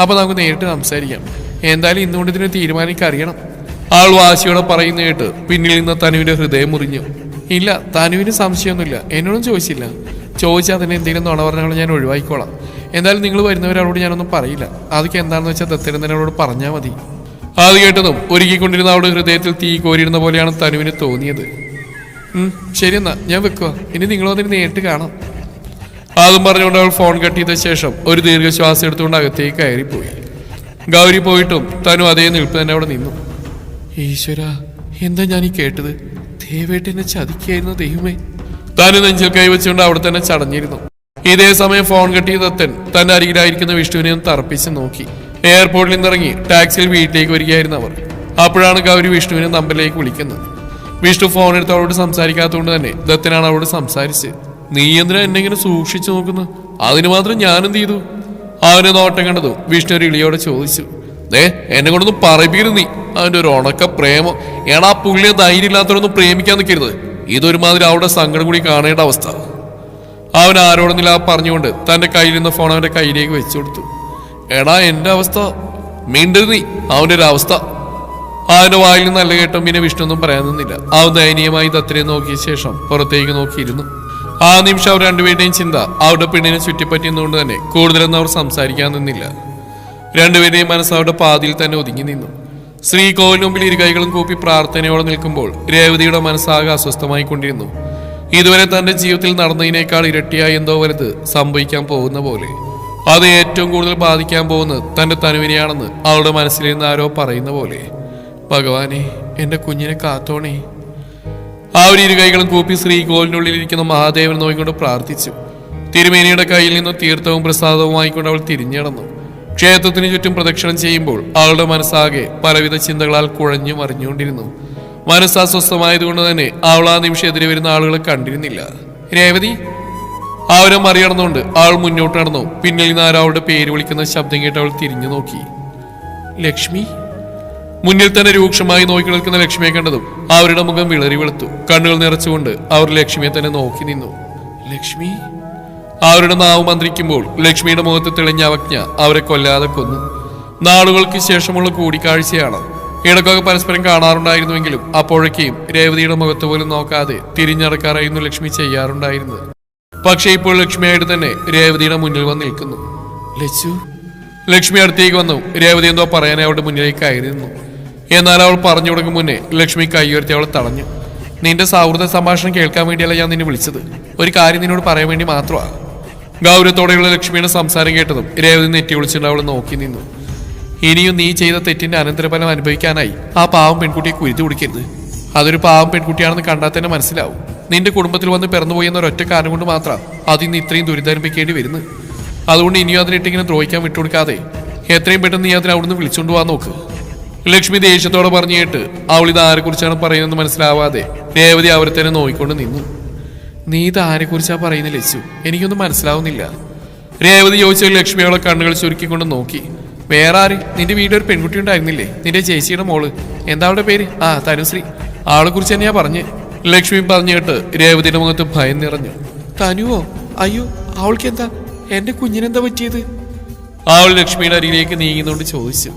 അപ്പോൾ നമുക്ക് നേരിട്ട് സംസാരിക്കാം. എന്തായാലും ഇന്നുകൊണ്ട് ഇതിന് തീരുമാനിക്കാൻ അറിയണം. ആൾ വാശിയോടെ പറയുന്ന കേട്ട് പിന്നിൽ നിന്ന് തനുവിന്റെ ഹൃദയം മുറിഞ്ഞു. ഇല്ല, തനുവിന് സംശയമൊന്നുമില്ല. എന്നോടും ചോദിച്ചില്ല. ചോദിച്ചാൽ തന്നെ എന്തെങ്കിലും നുണ പറഞ്ഞാൽ ഞാൻ ഒഴിവാക്കിക്കോളാം. എന്തായാലും നിങ്ങൾ വരുന്നവരോട് ഞാനൊന്നും പറയില്ല. അതൊക്കെ എന്താണെന്ന് വെച്ചാൽ ദത്തനോട് പറഞ്ഞാൽ മതി. അത് കേട്ടതും ഒരുക്കിക്കൊണ്ടിരുന്ന അവളുടെ ഹൃദയത്തിൽ തീ കോരിയിരുന്ന പോലെയാണ് തനുവിന് തോന്നിയത്. ശരിയെന്നാ, ഞാൻ വെക്കുക. ഇനി നിങ്ങളതിന് നേരിട്ട് കാണാം. അതും പറഞ്ഞുകൊണ്ട് അവൾ ഫോൺ കട്ട് ചെയ്ത ശേഷം ഒരു ദീർഘശ്വാസം എടുത്തുകൊണ്ട് അകത്തേക്ക് കയറിപ്പോയി. ഗൗരി പോയിട്ടും തനു അതേ നിൽപ്പ് തന്നെ അവിടെ നിന്നു. ഈശ്വര, എന്താ ഞാനീ കേട്ടത്? ദേവേട്ടനെ ചതിക്കായിരുന്നു ദൈവമേ. തനു നെഞ്ചിൽ കൈവച്ചുകൊണ്ട് അവിടെ തന്നെ ചടഞ്ഞിരുന്നു. ഇതേ സമയം ഫോൺ കട്ട് ചെയ്ത ദത്തൻ തന്റെ അരികിലായിരിക്കുന്ന വിഷ്ണുവിനെ ഒന്ന് തറപ്പിച്ച് നോക്കി. എയർപോർട്ടിൽ നിന്നിറങ്ങി ടാക്സിയിൽ വീട്ടിലേക്ക് വരികയായിരുന്നു അവർ. അപ്പോഴാണ് ഗൗരി വിഷ്ണുവിനെ നമ്പറിലേക്ക് വിളിക്കുന്നത്. വിഷ്ണു ഫോൺ എടുത്ത് അവളോട് സംസാരിക്കാത്തതുകൊണ്ട് തന്നെ ദത്തനാണ് അവളോട് സംസാരിച്ച്. നീ എന്തിനാ എന്നെ ഇങ്ങനെ സൂക്ഷിച്ചു നോക്കുന്നു? അതിന് മാത്രം ഞാനെന്ത് ചെയ്തു? അവനെ നോട്ടം കണ്ടതും വിഷ്ണു ഒരു ഇളിയോടെ ചോദിച്ചു. എന്നെ കൊണ്ടൊന്നും പറയിപ്പിക്കരുത് നീ. അവന്റെ ഒരു ഉണക്ക പ്രേമം. ഏടാ പുള്ളിയെ ധൈര്യം ഇല്ലാത്തവരൊന്നും പ്രേമിക്കാൻ നിൽക്കരുത്. ഇതൊരുമാതിരി അവളുടെ സങ്കടം കൂടി കാണേണ്ട അവസ്ഥ. അവൻ ആരോടൊന്നില്ല പറഞ്ഞുകൊണ്ട് തന്റെ കയ്യിൽ നിന്ന് ഫോൺ അവന്റെ കയ്യിലേക്ക് വെച്ചു കൊടുത്തു. എടാ, എന്റെ അവസ്ഥ മിണ്ടരുത് നീ. അവന്റെ ഒരു അവസ്ഥ. അവന്റെ വായിൽ നിന്ന് നല്ല കേട്ടോ. പിന്നെ വിഷ്ണു ഒന്നും പറയാൻ നിന്നില്ല. അവൻ ദയനീയമായി ദത്തനെ നോക്കിയ ശേഷം പുറത്തേക്ക് നോക്കിയിരുന്നു. ആ നിമിഷം അവർ രണ്ടുപേരുടെയും ചിന്ത അവരുടെ പെണ്ണിനെ ചുറ്റിപ്പറ്റിയെന്നുകൊണ്ട് തന്നെ കൂടുതലൊന്നും അവർ സംസാരിക്കാൻ നിന്നില്ല. രണ്ടുപേരുടെയും മനസ്സ് അവരുടെ പാതിയിൽ തന്നെ ഒതുങ്ങി നിന്നു. ശ്രീകോവിലിന് മുമ്പിൽ ഇരുകൈകളും കൂപ്പി പ്രാർത്ഥനയോടെ നിൽക്കുമ്പോൾ രേവതിയുടെ മനസ്സാകെ അസ്വസ്ഥമായി കൊണ്ടിരുന്നു. ഇതുവരെ തന്റെ ജീവിതത്തിൽ നടന്നതിനേക്കാൾ ഇരട്ടിയായി എന്തോ വലുത് സംഭവിക്കാൻ പോകുന്ന പോലെ. അത് ഏറ്റവും കൂടുതൽ ബാധിക്കാൻ പോകുന്നത് തന്റെ തനുവിനെയാണെന്ന് അവളുടെ മനസ്സിൽ നിന്ന് ആരോ പറയുന്ന പോലെ. ഭഗവാനെ, എന്റെ കുഞ്ഞിനെ കാത്തോണേ. ആ ഒരു ഇരുകൈകളും കൂപ്പി ശ്രീകോവിലിനുള്ളിൽ ഇരിക്കുന്ന മഹാദേവൻ നോക്കിക്കൊണ്ട് പ്രാർത്ഥിച്ചു. തിരുമേനിയുടെ കയ്യിൽ നിന്ന് തീർത്ഥവും പ്രസാദവുമായിക്കൊണ്ട് അവൾ തിരിഞ്ഞടന്നു. ക്ഷേത്രത്തിന് ചുറ്റും പ്രദക്ഷിണം ചെയ്യുമ്പോൾ അവളുടെ മനസ്സാകെ പലവിധ ചിന്തകളാൽ കുഴഞ്ഞു മറിഞ്ഞുകൊണ്ടിരുന്നു. മനസ്സ് അസ്വസ്ഥമായതുകൊണ്ട് തന്നെ അവൾ ആ നിമിഷം എതിരെ വരുന്ന ആളുകളെ കണ്ടിരുന്നില്ല. രേവതി. അവരെ മറികടന്നുകൊണ്ട് അവൾ മുന്നോട്ട് നടന്നു. പിന്നിൽ നിന്ന് ആരോ അവളുടെ പേര് വിളിക്കുന്ന ശബ്ദം കേട്ട് അവൾ തിരിഞ്ഞു നോക്കി. ലക്ഷ്മി. മുന്നിൽ തന്നെ രൂക്ഷമായി നോക്കി നിൽക്കുന്ന ലക്ഷ്മിയെ കണ്ടതും അവരുടെ മുഖം വിളറി വെളുത്തു. കണ്ണുകൾ നിറച്ചുകൊണ്ട് അവർ ലക്ഷ്മിയെ തന്നെ നോക്കി നിന്നു. ലക്ഷ്മി. അവരുടെ നാവ് മന്ത്രിക്കുമ്പോൾ ലക്ഷ്മിയുടെ മുഖത്ത് തെളിഞ്ഞ അവജ്ഞ അവരെ കൊല്ലാതെ കൊന്നു. നാളുകൾക്ക് ശേഷമുള്ള കൂടിക്കാഴ്ചയാണ്. ഇടക്കൊക്കെ പരസ്പരം കാണാറുണ്ടായിരുന്നുവെങ്കിലും അപ്പോഴേക്കും രേവതിയുടെ മുഖത്ത് പോലും നോക്കാതെ തിരിഞ്ഞടക്കാറായിരുന്നു ലക്ഷ്മി ചെയ്യാറുണ്ടായിരുന്നത്. പക്ഷേ ഇപ്പോൾ ലക്ഷ്മിയായിട്ട് തന്നെ രേവതിയുടെ മുന്നിൽ വന്ന് നിൽക്കുന്നു. ലച്ചു. ലക്ഷ്മി അടുത്തേക്ക് വന്നു. രേവതി എന്തോ പറയാനേ അവളുടെ മുന്നിലേക്ക് കയറി നിന്നു. എന്നാൽ അവൾ പറഞ്ഞു തുടങ്ങും മുന്നേ ലക്ഷ്മി കൈ ഉയർത്തി അവളെ തടഞ്ഞു. നിന്റെ സൗഹൃദ സംഭാഷണം കേൾക്കാൻ വേണ്ടിയല്ല ഞാൻ നിന്നെ വിളിച്ചത്. ഒരു കാര്യം നിന്നോട് പറയാൻ വേണ്ടി മാത്രമാണ്. ഗൗരവത്തോടെയുള്ള ലക്ഷ്മിയുടെ സംസാരം കേട്ടതും രേവതി നെറ്റി വിളിച്ചിട്ട് അവൾ നോക്കി നിന്നു. ഇനിയും നീ ചെയ്ത തെറ്റിന്റെ അനന്തരഫലം അനുഭവിക്കാനായി ആ പാവം പെൺകുട്ടിയെ കുരുതി കുടിക്കരുത്. അതൊരു പാവം പെൺകുട്ടിയാണെന്ന് കണ്ടാൽ തന്നെ മനസ്സിലാവും. നിന്റെ കുടുംബത്തിൽ വന്ന് പിറന്നുപോയി എന്ന ഒരൊറ്റ കാരണം കൊണ്ട് മാത്രം അതിന്ന് ഇത്രയും ദുരിതനുഭവിക്കേണ്ടി വരുന്നു. അതുകൊണ്ട് ഇനിയും അതിനിട്ടിങ്ങനെ ദ്രോഹിക്കാൻ വിട്ടുകൊടുക്കാതെ എത്രയും പെട്ടെന്ന് നീ അതിനെ അവിടുന്ന് വിളിച്ചുകൊണ്ട് പോകാൻ നോക്ക്. ലക്ഷ്മി ദേഷ്യത്തോടെ പറഞ്ഞു കേട്ട് അവൾ ഇത് ആരെക്കുറിച്ചാണ് പറയുന്നതെന്ന് മനസ്സിലാവാതെ രേവതി അവരെ തന്നെ നോക്കിക്കൊണ്ട് നിന്നു. നീ ഇത് ആരെക്കുറിച്ചാ പറയുന്ന ലച്ചു? എനിക്കൊന്നും മനസ്സിലാവുന്നില്ല. രേവതി ചോദിച്ച ലക്ഷ്മി അവളെ കണ്ണുകൾ ചുരുക്കിക്കൊണ്ട് നോക്കി. വേറെ ആര്? നിന്റെ വീട്ടിലൊരു പെൺകുട്ടി ഉണ്ടായിരുന്നില്ലേ? നിന്റെ ചേച്ചിയുടെ മോള്. എന്താ അവളുടെ പേര്? തനുശ്രീ. ആളെ കുറിച്ച് തന്നെയാ പറഞ്ഞ്. ലക്ഷ്മി പറഞ്ഞു കേട്ട് രേവതിയുടെ മുഖത്ത് ഭയം നിറഞ്ഞു. തനുവോ? അയ്യോ, അവൾക്ക് എന്താ? എന്റെ കുഞ്ഞിനെന്താ പറ്റിയത്? അവൾ ലക്ഷ്മിയുടെ അരികിലേക്ക് നീങ്ങുന്നോണ്ട് ചോദിച്ചു.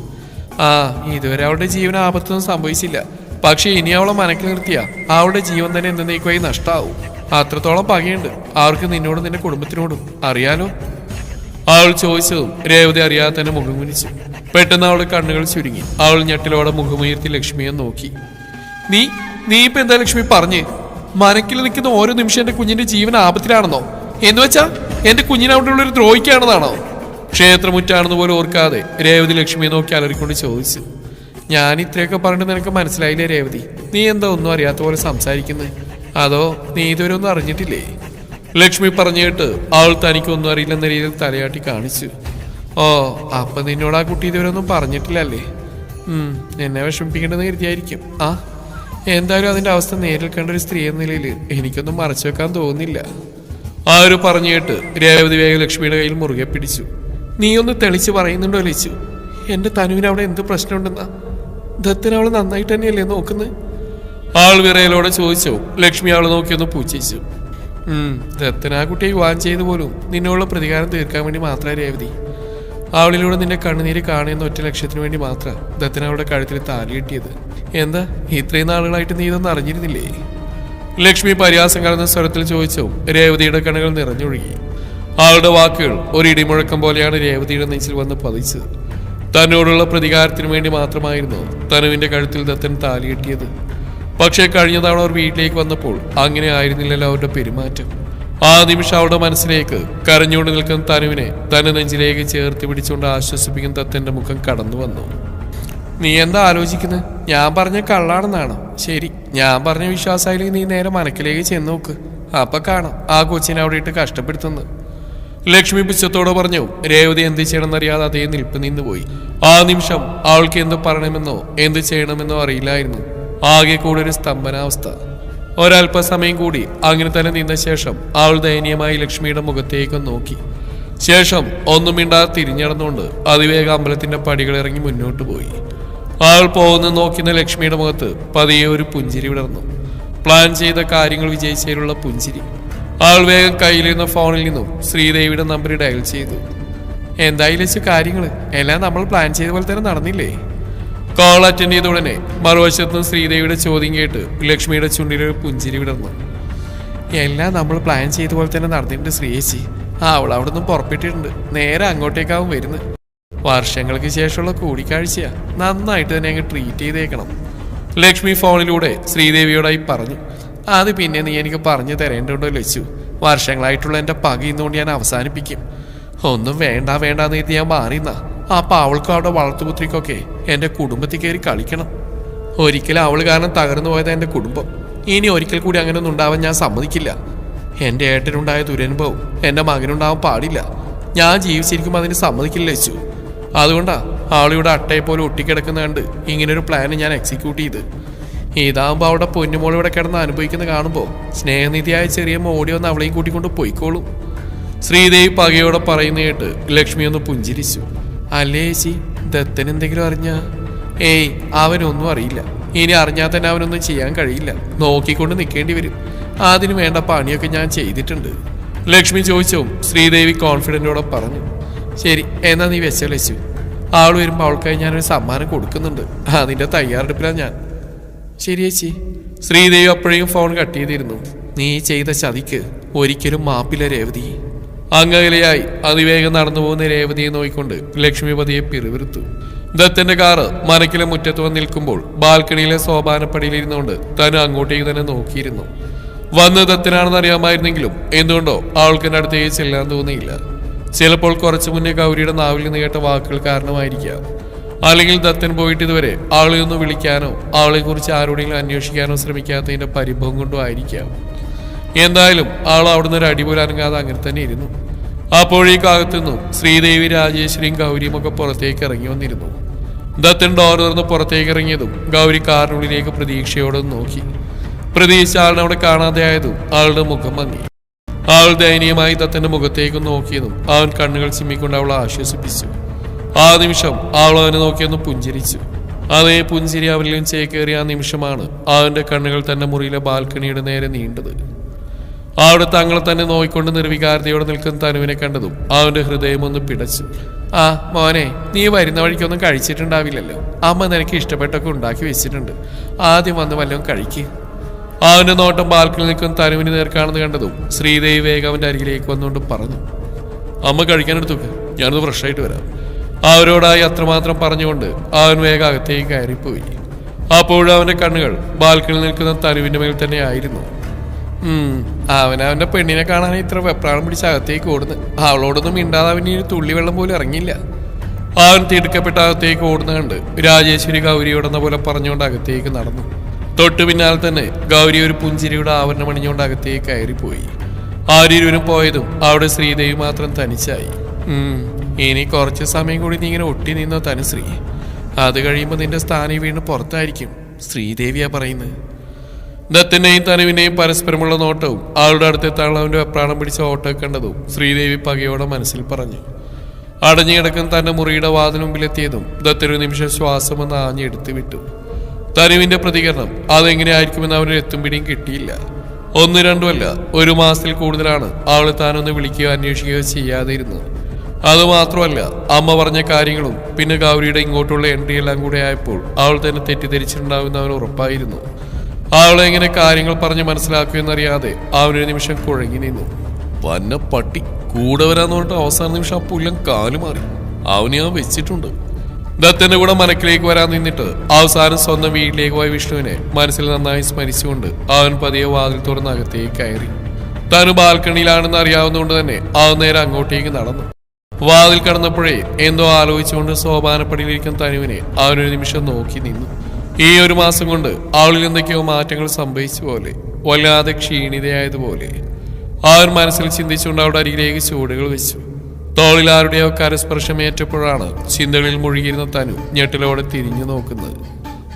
ഇതുവരെ അവളുടെ ജീവൻ ആപത്തൊന്നും സംഭവിച്ചില്ല. പക്ഷെ ഇനി അവളെ മനക്കിൽ നിർത്തിയ അവളുടെ ജീവൻ തന്നെ എന്നേക്കുമായി നഷ്ടാവും. അത്രത്തോളം പകയുണ്ട് അവർക്ക് നിന്നോടും നിന്റെ കുടുംബത്തിനോടും. അറിയാലോ? അവൾ ചോദിച്ചതും രേവതി അറിയാതെ തന്നെ മുഖം കുനിച്ചു. പെട്ടെന്ന് അവളുടെ കണ്ണുകൾ ചുരുങ്ങി. അവൾ ഞെട്ടിലോടെ മുഖമുയർത്തി ലക്ഷ്മിയെ നോക്കി. നീ ഇപ്പൊ എന്താ ലക്ഷ്മി പറഞ്ഞ്? മനക്കിൽ നിൽക്കുന്ന ഓരോ നിമിഷം എന്റെ കുഞ്ഞിന്റെ ജീവൻ ആപത്തിലാണെന്നോ? എന്ന് വെച്ചാ എന്റെ കുഞ്ഞിനെ അവിടെ ഉള്ളൊരു ദ്രോഹിക്കാണെന്നാണോ? ക്ഷേത്രമുറ്റാണെന്ന് പോലും ഓർക്കാതെ രേവതി ലക്ഷ്മിയെ നോക്കി അലറിക്കൊണ്ട് ചോദിച്ചു. ഞാൻ ഇത്രയൊക്കെ പറഞ്ഞിട്ട് നിനക്ക് മനസ്സിലായില്ലേ രേവതി? നീ എന്താ ഒന്നും അറിയാത്ത പോലെ സംസാരിക്കുന്നത്? അതോ നീ ഇതുവരെ ഒന്നും അറിഞ്ഞിട്ടില്ലേ? ലക്ഷ്മി പറഞ്ഞു കേട്ട് അവൾ തനിക്കൊന്നും അറിയില്ലെന്ന രീതിയിൽ തലയാട്ടി കാണിച്ചു. അപ്പൊ നിന്നോട് ആ കുട്ടി ഇതുവരെ ഒന്നും പറഞ്ഞിട്ടില്ലല്ലേ? എന്നെ വിഷമിപ്പിക്കേണ്ടെന്ന് കരുതിയായിരിക്കും. എന്തായാലും അതിന്റെ അവസ്ഥ നേരിൽ കണ്ട ഒരു സ്ത്രീ എന്ന നിലയിൽ എനിക്കൊന്നും മറച്ചു വെക്കാൻ തോന്നുന്നില്ല. ആര് പറഞ്ഞു കേട്ട് രേവതി വേഗം ലക്ഷ്മിയുടെ കയ്യിൽ മുറുകെ പിടിച്ചു. നീ ഒന്ന് തെളിച്ച് പറയുന്നുണ്ടോ ലച്ചു? എന്റെ തനുവിന് അവിടെ എന്ത് പ്രശ്നമുണ്ടെന്നാ? ദത്തൻ അവള് നന്നായിട്ട് തന്നെയല്ലേ നോക്കുന്നത്? ആൾ വിറയലോടെ ചോദിച്ചു. ലക്ഷ്മി അവളെ നോക്കിയൊന്ന് പൂച്ഛിച്ചു. ദത്തൻ ആ കുട്ടിയെ വിവാഹം ചെയ്തു പോലും നിന്നോടുള്ള പ്രതികാരം തീർക്കാൻ വേണ്ടി മാത്രമേ രേവതി. അവളിലൂടെ നിന്റെ കണ്ണുനീര് കാണുന്ന ഒറ്റ ലക്ഷ്യത്തിന് വേണ്ടി മാത്രം ദത്തൻ അവളുടെ കഴുത്തിൽ താലി കെട്ടിയത്. എന്താ ഇത്രയും നാളുകളായിട്ട് നീ ഇതൊന്നും അറിഞ്ഞിരുന്നില്ലേ? ലക്ഷ്മി പരിഹാസം കലർന്ന സ്വരത്തിൽ ചോദിച്ചു. രേവതിയുടെ കണ്ണുകൾ നിറഞ്ഞൊഴുകി. അവളുടെ വാക്കുകൾ ഒരു ഇടിമുഴക്കം പോലെയാണ് രേവതിയുടെ നെഞ്ചിൽ വന്ന് പതിച്ചത്. തന്നോടുള്ള പ്രതികാരത്തിന് വേണ്ടി മാത്രമായിരുന്നു തനുവിന്റെ കഴുത്തിൽ ദത്തൻ താലി കെട്ടിയത്. പക്ഷേ കഴിഞ്ഞ തവണ അവർ വീട്ടിലേക്ക് വന്നപ്പോൾ അങ്ങനെ ആയിരുന്നില്ലല്ലോ അവരുടെ പെരുമാറ്റം. ആ നിമിഷം അവളുടെ മനസ്സിലേക്ക് കരഞ്ഞുകൊണ്ട് നിൽക്കുന്ന തനുവിനെ തന്റെ നെഞ്ചിലേക്ക് ചേർത്ത് പിടിച്ചുകൊണ്ട് ആശ്വസിപ്പിക്കുന്ന ദത്തന്റെ മുഖം കടന്നു വന്നു. നീ എന്താ ആലോചിക്കുന്നത്? ഞാൻ പറഞ്ഞ കള്ളാണെന്നാണോ? ശരി, ഞാൻ പറഞ്ഞ വിശ്വാസമായില്ലെങ്കിൽ നീ നേരെ മനക്കിലേക്ക് ചെന്ന് നോക്ക്. അപ്പൊ കാണാം ആ കൊച്ചിനെ അവിടെ ഇട്ട് കഷ്ടപ്പെടുത്തുന്നത്. ലക്ഷ്മി പുച്ഛത്തോടെ പറഞ്ഞു. രേവതി എന്ത് ചെയ്യണമെന്നറിയാതെ അതേ നിൽപ്പ് നിന്നുപോയി. ആ നിമിഷം അവൾക്ക് എന്ത് പറയണമെന്നോ എന്ത് ചെയ്യണമെന്നോ അറിയില്ലായിരുന്നു. ആകെ കൂടെ ഒരു സ്തംഭനാവസ്ഥ. ഒരല്പസമയം കൂടി അങ്ങനെ തന്നെ നിന്ന ശേഷം അവൾ ദയനീയമായി ലക്ഷ്മിയുടെ മുഖത്തേക്ക് നോക്കി. ശേഷം ഒന്നും മിണ്ടാതെ തിരിഞ്ഞടന്നുകൊണ്ട് അതിവേഗം അമ്പലത്തിന്റെ പടികൾ ഇറങ്ങി മുന്നോട്ട് പോയി. അവൾ പോകുന്ന നോക്കുന്ന ലക്ഷ്മിയുടെ മുഖത്ത് പതിയെ ഒരു പുഞ്ചിരി വിടർന്നു. പ്ലാൻ ചെയ്ത കാര്യങ്ങൾ വിജയിച്ചതിലുള്ള പുഞ്ചിരി. അവൾ വേഗം കയ്യിലിരുന്ന ഫോണിൽ നിന്നും ശ്രീദേവിയുടെ നമ്പർ ഡയൽ ചെയ്തു. എന്തായാലും വെച്ച് കാര്യങ്ങൾ എല്ലാം നമ്മൾ പ്ലാൻ ചെയ്ത പോലെ തന്നെ നടന്നില്ലേ? കോൾ അറ്റൻഡ് ചെയ്ത ഉടനെ മറുവശത്ത് ശ്രീദേവിയുടെ ചോദ്യം കേട്ട് ലക്ഷ്മിയുടെ ചുണ്ടിലൊരു പുഞ്ചിരി വിടർന്നു. എല്ലാം നമ്മൾ പ്ലാൻ ചെയ്ത പോലെ തന്നെ നടന്നിട്ടുണ്ട് ശ്രീയേച്ചി. അവൾ അവിടെ നിന്നും പുറപ്പെട്ടിട്ടുണ്ട്. നേരെ അങ്ങോട്ടേക്കാവും വരുന്നത്. വർഷങ്ങൾക്ക് ശേഷമുള്ള കൂടിക്കാഴ്ചയാ. നന്നായിട്ട് തന്നെ അങ്ങ് ട്രീറ്റ് ചെയ്തേക്കണം. ലക്ഷ്മി ഫോണിലൂടെ ശ്രീദേവിയോടായി പറഞ്ഞു. അത് പിന്നെ നീ എനിക്ക് പറഞ്ഞു തരേണ്ടതുണ്ടോ ലച്ചു? വർഷങ്ങളായിട്ടുള്ള എൻ്റെ പക ഇന്നുകൊണ്ട് ഞാൻ അവസാനിപ്പിക്കും. ഒന്നും വേണ്ടാന്ന് കരുതി ഞാൻ മാറിയെന്നാ. അപ്പൊ അവൾക്കും അവിടെ വളർത്തുപുത്രിക്കൊക്കെ എൻ്റെ കുടുംബത്തിൽ കയറി കളിക്കണം. ഒരിക്കലും അവൾ കാരണം തകർന്നു പോയത് എൻ്റെ കുടുംബം. ഇനി ഒരിക്കൽ കൂടി അങ്ങനെ ഒന്നും ഉണ്ടാവാൻ ഞാൻ സമ്മതിക്കില്ല. എൻ്റെ ഏട്ടനുണ്ടായ ദുരനുഭവം എൻ്റെ മകനുണ്ടാവാൻ പാടില്ല. ഞാൻ ജീവിച്ചിരിക്കുമ്പോൾ അതിന് സമ്മതിക്കില്ല ലച്ചു. അതുകൊണ്ടാ അവളിവിടെ അട്ടയെ പോലെ ഒട്ടിക്കിടക്കുന്ന കണ്ട് ഇങ്ങനൊരു പ്ലാന് ഞാൻ എക്സിക്യൂട്ട് ചെയ്ത്. ഇതാകുമ്പോൾ അവിടെ പൊന്നുമോൾ ഇവിടെ കിടന്ന് അനുഭവിക്കുന്ന കാണുമ്പോൾ സ്നേഹനിധിയായ ചെറിയമ്മ ഓടി വന്ന് അവളെയും കൂട്ടിക്കൊണ്ട് പോയിക്കോളും. ശ്രീദേവി പകയോടെ പറയുന്ന കേട്ട് ലക്ഷ്മി ഒന്ന് പുഞ്ചിരിച്ചു. അല്ലേ ചേച്ചി, ദത്തൻ എന്തെങ്കിലും അറിഞ്ഞാ? അവനൊന്നും അറിയില്ല. ഇനി അറിഞ്ഞാൽ തന്നെ അവനൊന്നും ചെയ്യാൻ കഴിയില്ല. നോക്കിക്കൊണ്ട് നിൽക്കേണ്ടി വരും. അതിനു വേണ്ട പണിയൊക്കെ ഞാൻ ചെയ്തിട്ടുണ്ട്. ലക്ഷ്മി ചോദിച്ചു. ശ്രീദേവി കോൺഫിഡൻറ്റോടെ പറഞ്ഞു. ശരി, എന്നാ നീ വെച്ചു. ആൾ വരുമ്പോൾ അവൾക്കായി ഞാനൊരു സമ്മാനം കൊടുക്കുന്നുണ്ട്. അതിൻ്റെ തയ്യാറെടുപ്പിലാണ് ഞാൻ. ശരി ചേച്ചി. ശ്രീദേവി അപ്പോഴേക്കും ഫോൺ കട്ട് ചെയ്തിരുന്നു. നീ ചെയ്ത ചതിക്ക് ഒരിക്കലും മാപ്പില്ല രേവതി. അങ്ങകലെയായി അതിവേഗം നടന്നു പോകുന്ന രേവതിയെ നോക്കിക്കൊണ്ട് ലക്ഷ്മി പതിയെ പിറുവിറുത്തു. ദത്തന്റെ കാറ് മനക്കിലെ മുറ്റത്ത് വന്ന് നിൽക്കുമ്പോൾ ബാൽക്കണിയിലെ സോപാനപ്പടിയിലിരുന്നുകൊണ്ട് തനു അങ്ങോട്ടേക്ക് തന്നെ നോക്കിയിരുന്നു. വന്ന് ദത്തനാണെന്ന് അറിയാമായിരുന്നെങ്കിലും എന്തുകൊണ്ടോ അവൾക്ക് എൻ്റെ അടുത്തേക്ക് ചെല്ലാൻ തോന്നിയില്ല. ചിലപ്പോൾ കുറച്ചു മുന്നേ ഗൗരിയുടെ നാവിൽ നിന്ന് കേട്ട വാക്കുകൾ കാരണമായിരിക്കാം. അല്ലെങ്കിൽ ദത്തൻ പോയിട്ട് ഇതുവരെ അവളെ ഒന്ന് വിളിക്കാനോ അവളെ കുറിച്ച് ആരോടെങ്കിലും അന്വേഷിക്കാനോ ശ്രമിക്കാത്തതിന്റെ പരിഭവം കൊണ്ടോ ആയിരിക്കാം. എന്തായാലും ആൾ അവിടുന്ന് ഒരു അടിപോലും അനങ്ങാതെ അങ്ങനെ തന്നെ ഇരുന്നു. അപ്പോഴേക്കകത്തുനിന്നും ശ്രീദേവി, രാജേശ്വരിയും ഗൗരിയും ഒക്കെ പുറത്തേക്ക് ഇറങ്ങി വന്നിരുന്നു. ദത്തൻ ഡോർ തുറന്ന് പുറത്തേക്ക് ഇറങ്ങിയതും ഗൗരി കാറിനുള്ളിലേക്ക് പ്രതീക്ഷയോടെ നോക്കി. പ്രതീക്ഷിച്ച ആളിനെ അവിടെ കാണാതെ ആയതും ആളുടെ മുഖം മങ്ങി. അവൾ ദയനീയമായി ദത്തന്റെ മുഖത്തേക്ക് നോക്കിയതും അവൻ കണ്ണുകൾ ചിമ്മിക്കൊണ്ട് അവളെ ആശ്വസിപ്പിച്ചു. ആ നിമിഷം അവൾ അവനെ നോക്കിയൊന്ന് പുഞ്ചിരിച്ചു. അതേ പുഞ്ചിരി അവരിലും ചേക്കേറിയ ആ നിമിഷമാണ് അവന്റെ കണ്ണുകൾ തന്റെ മുറിയിലെ ബാൽക്കണിയുടെ നേരെ നീണ്ടത്. അവിടെ തങ്ങളെ തന്നെ നോയിക്കൊണ്ട് നിർവികാരതയോടെ നിൽക്കുന്ന തനുവിനെ കണ്ടതും അവന്റെ ഹൃദയം ഒന്ന് പിടച്ചു. ആ മോനെ, നീ വരുന്ന വഴിക്കൊന്നും കഴിച്ചിട്ടുണ്ടാവില്ലല്ലോ. അമ്മ നിനക്ക് ഇഷ്ടപ്പെട്ടൊക്കെ ഉണ്ടാക്കി വെച്ചിട്ടുണ്ട്. ആദ്യം വന്ന് വല്ലതും കഴിക്ക്. അവന്റെ നോട്ടം ബാൽക്കണിൽ നിൽക്കുന്ന തനുവിന് നേർക്കാണെന്ന് കണ്ടതും ശ്രീദേവി വേഗം അവന്റെ അരികിലേക്ക് വന്നുകൊണ്ട് പറഞ്ഞു, അമ്മ കഴിക്കാനെടുത്തൊക്കെ, ഞാനത് ഫ്രഷായിട്ട് വരാം. അവരോടായി അത്രമാത്രം പറഞ്ഞുകൊണ്ട് അവൻ വേഗം അകത്തേക്ക് കയറിപ്പോയി. അപ്പോഴും അവന്റെ കണ്ണുകൾ ബാൽക്കണിൽ നിൽക്കുന്ന തനുവിന്റെ മേൽ തന്നെ ആയിരുന്നു. അവനവന്റെ പെണ്ണിനെ കാണാൻ ഇത്ര വെപ്രാളം പിടിച്ച് അകത്തേക്ക് ഓടുന്നു. അവളോടൊന്നും മിണ്ടാതെ അവന് ഒരു തുള്ളി വെള്ളം പോലും ഇറങ്ങിയില്ല. അവൻ തിടുക്കപ്പെട്ട അകത്തേക്ക് ഓടുന്ന കണ്ട് രാജേശ്വരി ഗൗരിയോടെന്ന പോലെ പറഞ്ഞുകൊണ്ട് അകത്തേക്ക് നടന്നു. തൊട്ടു പിന്നാലെ തന്നെ ഗൗരി ഒരു പുഞ്ചിരിയുടെ ആവരണം അണിഞ്ഞുകൊണ്ട് അകത്തേക്ക് കയറിപ്പോയി. ആരിരുവരും പോയതും അവിടെ ശ്രീദേവി മാത്രം തനിച്ചായി. ഇനി കുറച്ച് സമയം കൂടി നീ ഇങ്ങനെ ഒട്ടി നിന്നോ തനുശ്രീ. അത് കഴിയുമ്പോൾ നിന്റെ സ്ഥാനം വീണ് പുറത്തായിരിക്കും, ശ്രീദേവിയാ പറയുന്നത്. ദത്തനെയും തനുവിനെയും പരസ്പരമുള്ള നോട്ടവും അവളുടെ അടുത്തെത്താനുള്ള അവന്റെ വെപ്രാണം പിടിച്ച ഓട്ടോ കണ്ടതും ശ്രീദേവി പകയോടെ മനസ്സിൽ പറഞ്ഞു. അടഞ്ഞു കിടക്കുന്ന തന്റെ മുറിയുടെ വാതിന് മുമ്പിലെത്തിയതും ദത്തൊരു നിമിഷം ശ്വാസമെന്ന് ആഞ്ഞെടുത്ത് വിട്ടു. തനുവിന്റെ പ്രതികരണം അതെങ്ങനെയായിരിക്കുമെന്ന് അവനൊരു എത്തും പിടിയും കിട്ടിയില്ല. 1-2 അല്ല, 1 മാസത്തിൽ കൂടുതലാണ് അവളെ താനൊന്ന് വിളിക്കുകയോ അന്വേഷിക്കുകയോ ചെയ്യാതെ ഇരുന്നത്. അതുമാത്രമല്ല, അമ്മ പറഞ്ഞ കാര്യങ്ങളും പിന്നെ ഗൗരിയുടെ ഇങ്ങോട്ടുള്ള എൻട്രി എല്ലാം കൂടെ ആയപ്പോൾ അവൾ തന്നെ തെറ്റിദ്ധരിച്ചിട്ടുണ്ടാവുമെന്ന് അവൻ ഉറപ്പായിരുന്നു. അവളെ എങ്ങനെ കാര്യങ്ങൾ പറഞ്ഞ് മനസ്സിലാക്കുമെന്നറിയാതെ അവനൊരു നിമിഷം കുഴങ്ങി നിന്നു. പന്ന പട്ടി കൂടെ വരാന്ന് പറഞ്ഞിട്ട് അവസാന നിമിഷം ആ പുല്ലം കാലുമാറി. അവനെ ഞാൻ വെച്ചിട്ടുണ്ട്. ദത്തന്റെ കൂടെ മനക്കിലേക്ക് വരാൻ നിന്നിട്ട് അവസാനം സ്വന്തം വീട്ടിലേക്ക് പോയ വിഷ്ണുവിനെ മനസ്സിൽ നന്നായി സ്മരിച്ചുകൊണ്ട് അവൻ പതിയെ വാതിൽ തുറന്ന് അകത്തേക്ക് കയറി. താൻ ബാൽക്കണിയിലാണെന്ന് അറിയാവുന്നതുകൊണ്ട് തന്നെ അവൻ നേരെ അങ്ങോട്ടേക്ക് നടന്നു. വാതിൽ കടന്നപ്പോഴേ എന്തോ ആലോചിച്ചുകൊണ്ട് സോപാനപ്പടിയിലിരിക്കുന്ന തനുവിനെ അവനൊരു നിമിഷം നോക്കി നിന്നു. ഈ 1 മാസം കൊണ്ട് അവളിൽ എന്തൊക്കെയോ മാറ്റങ്ങൾ സംഭവിച്ച പോലെ, വല്ലാതെ ക്ഷീണിതയായതുപോലെ അവൻ മനസ്സിൽ ചിന്തിച്ചുകൊണ്ട് അവിടെ അരികിലേക്ക് ചൂടുകൾ വെച്ചു. തോളിൽ ആരുടെയോ കരസ്പർശമേറ്റപ്പോഴാണ് ചിന്തകളിൽ മുഴുകിയിരുന്ന തനു ഞെട്ടലോടെ തിരിഞ്ഞു നോക്കുന്നത്.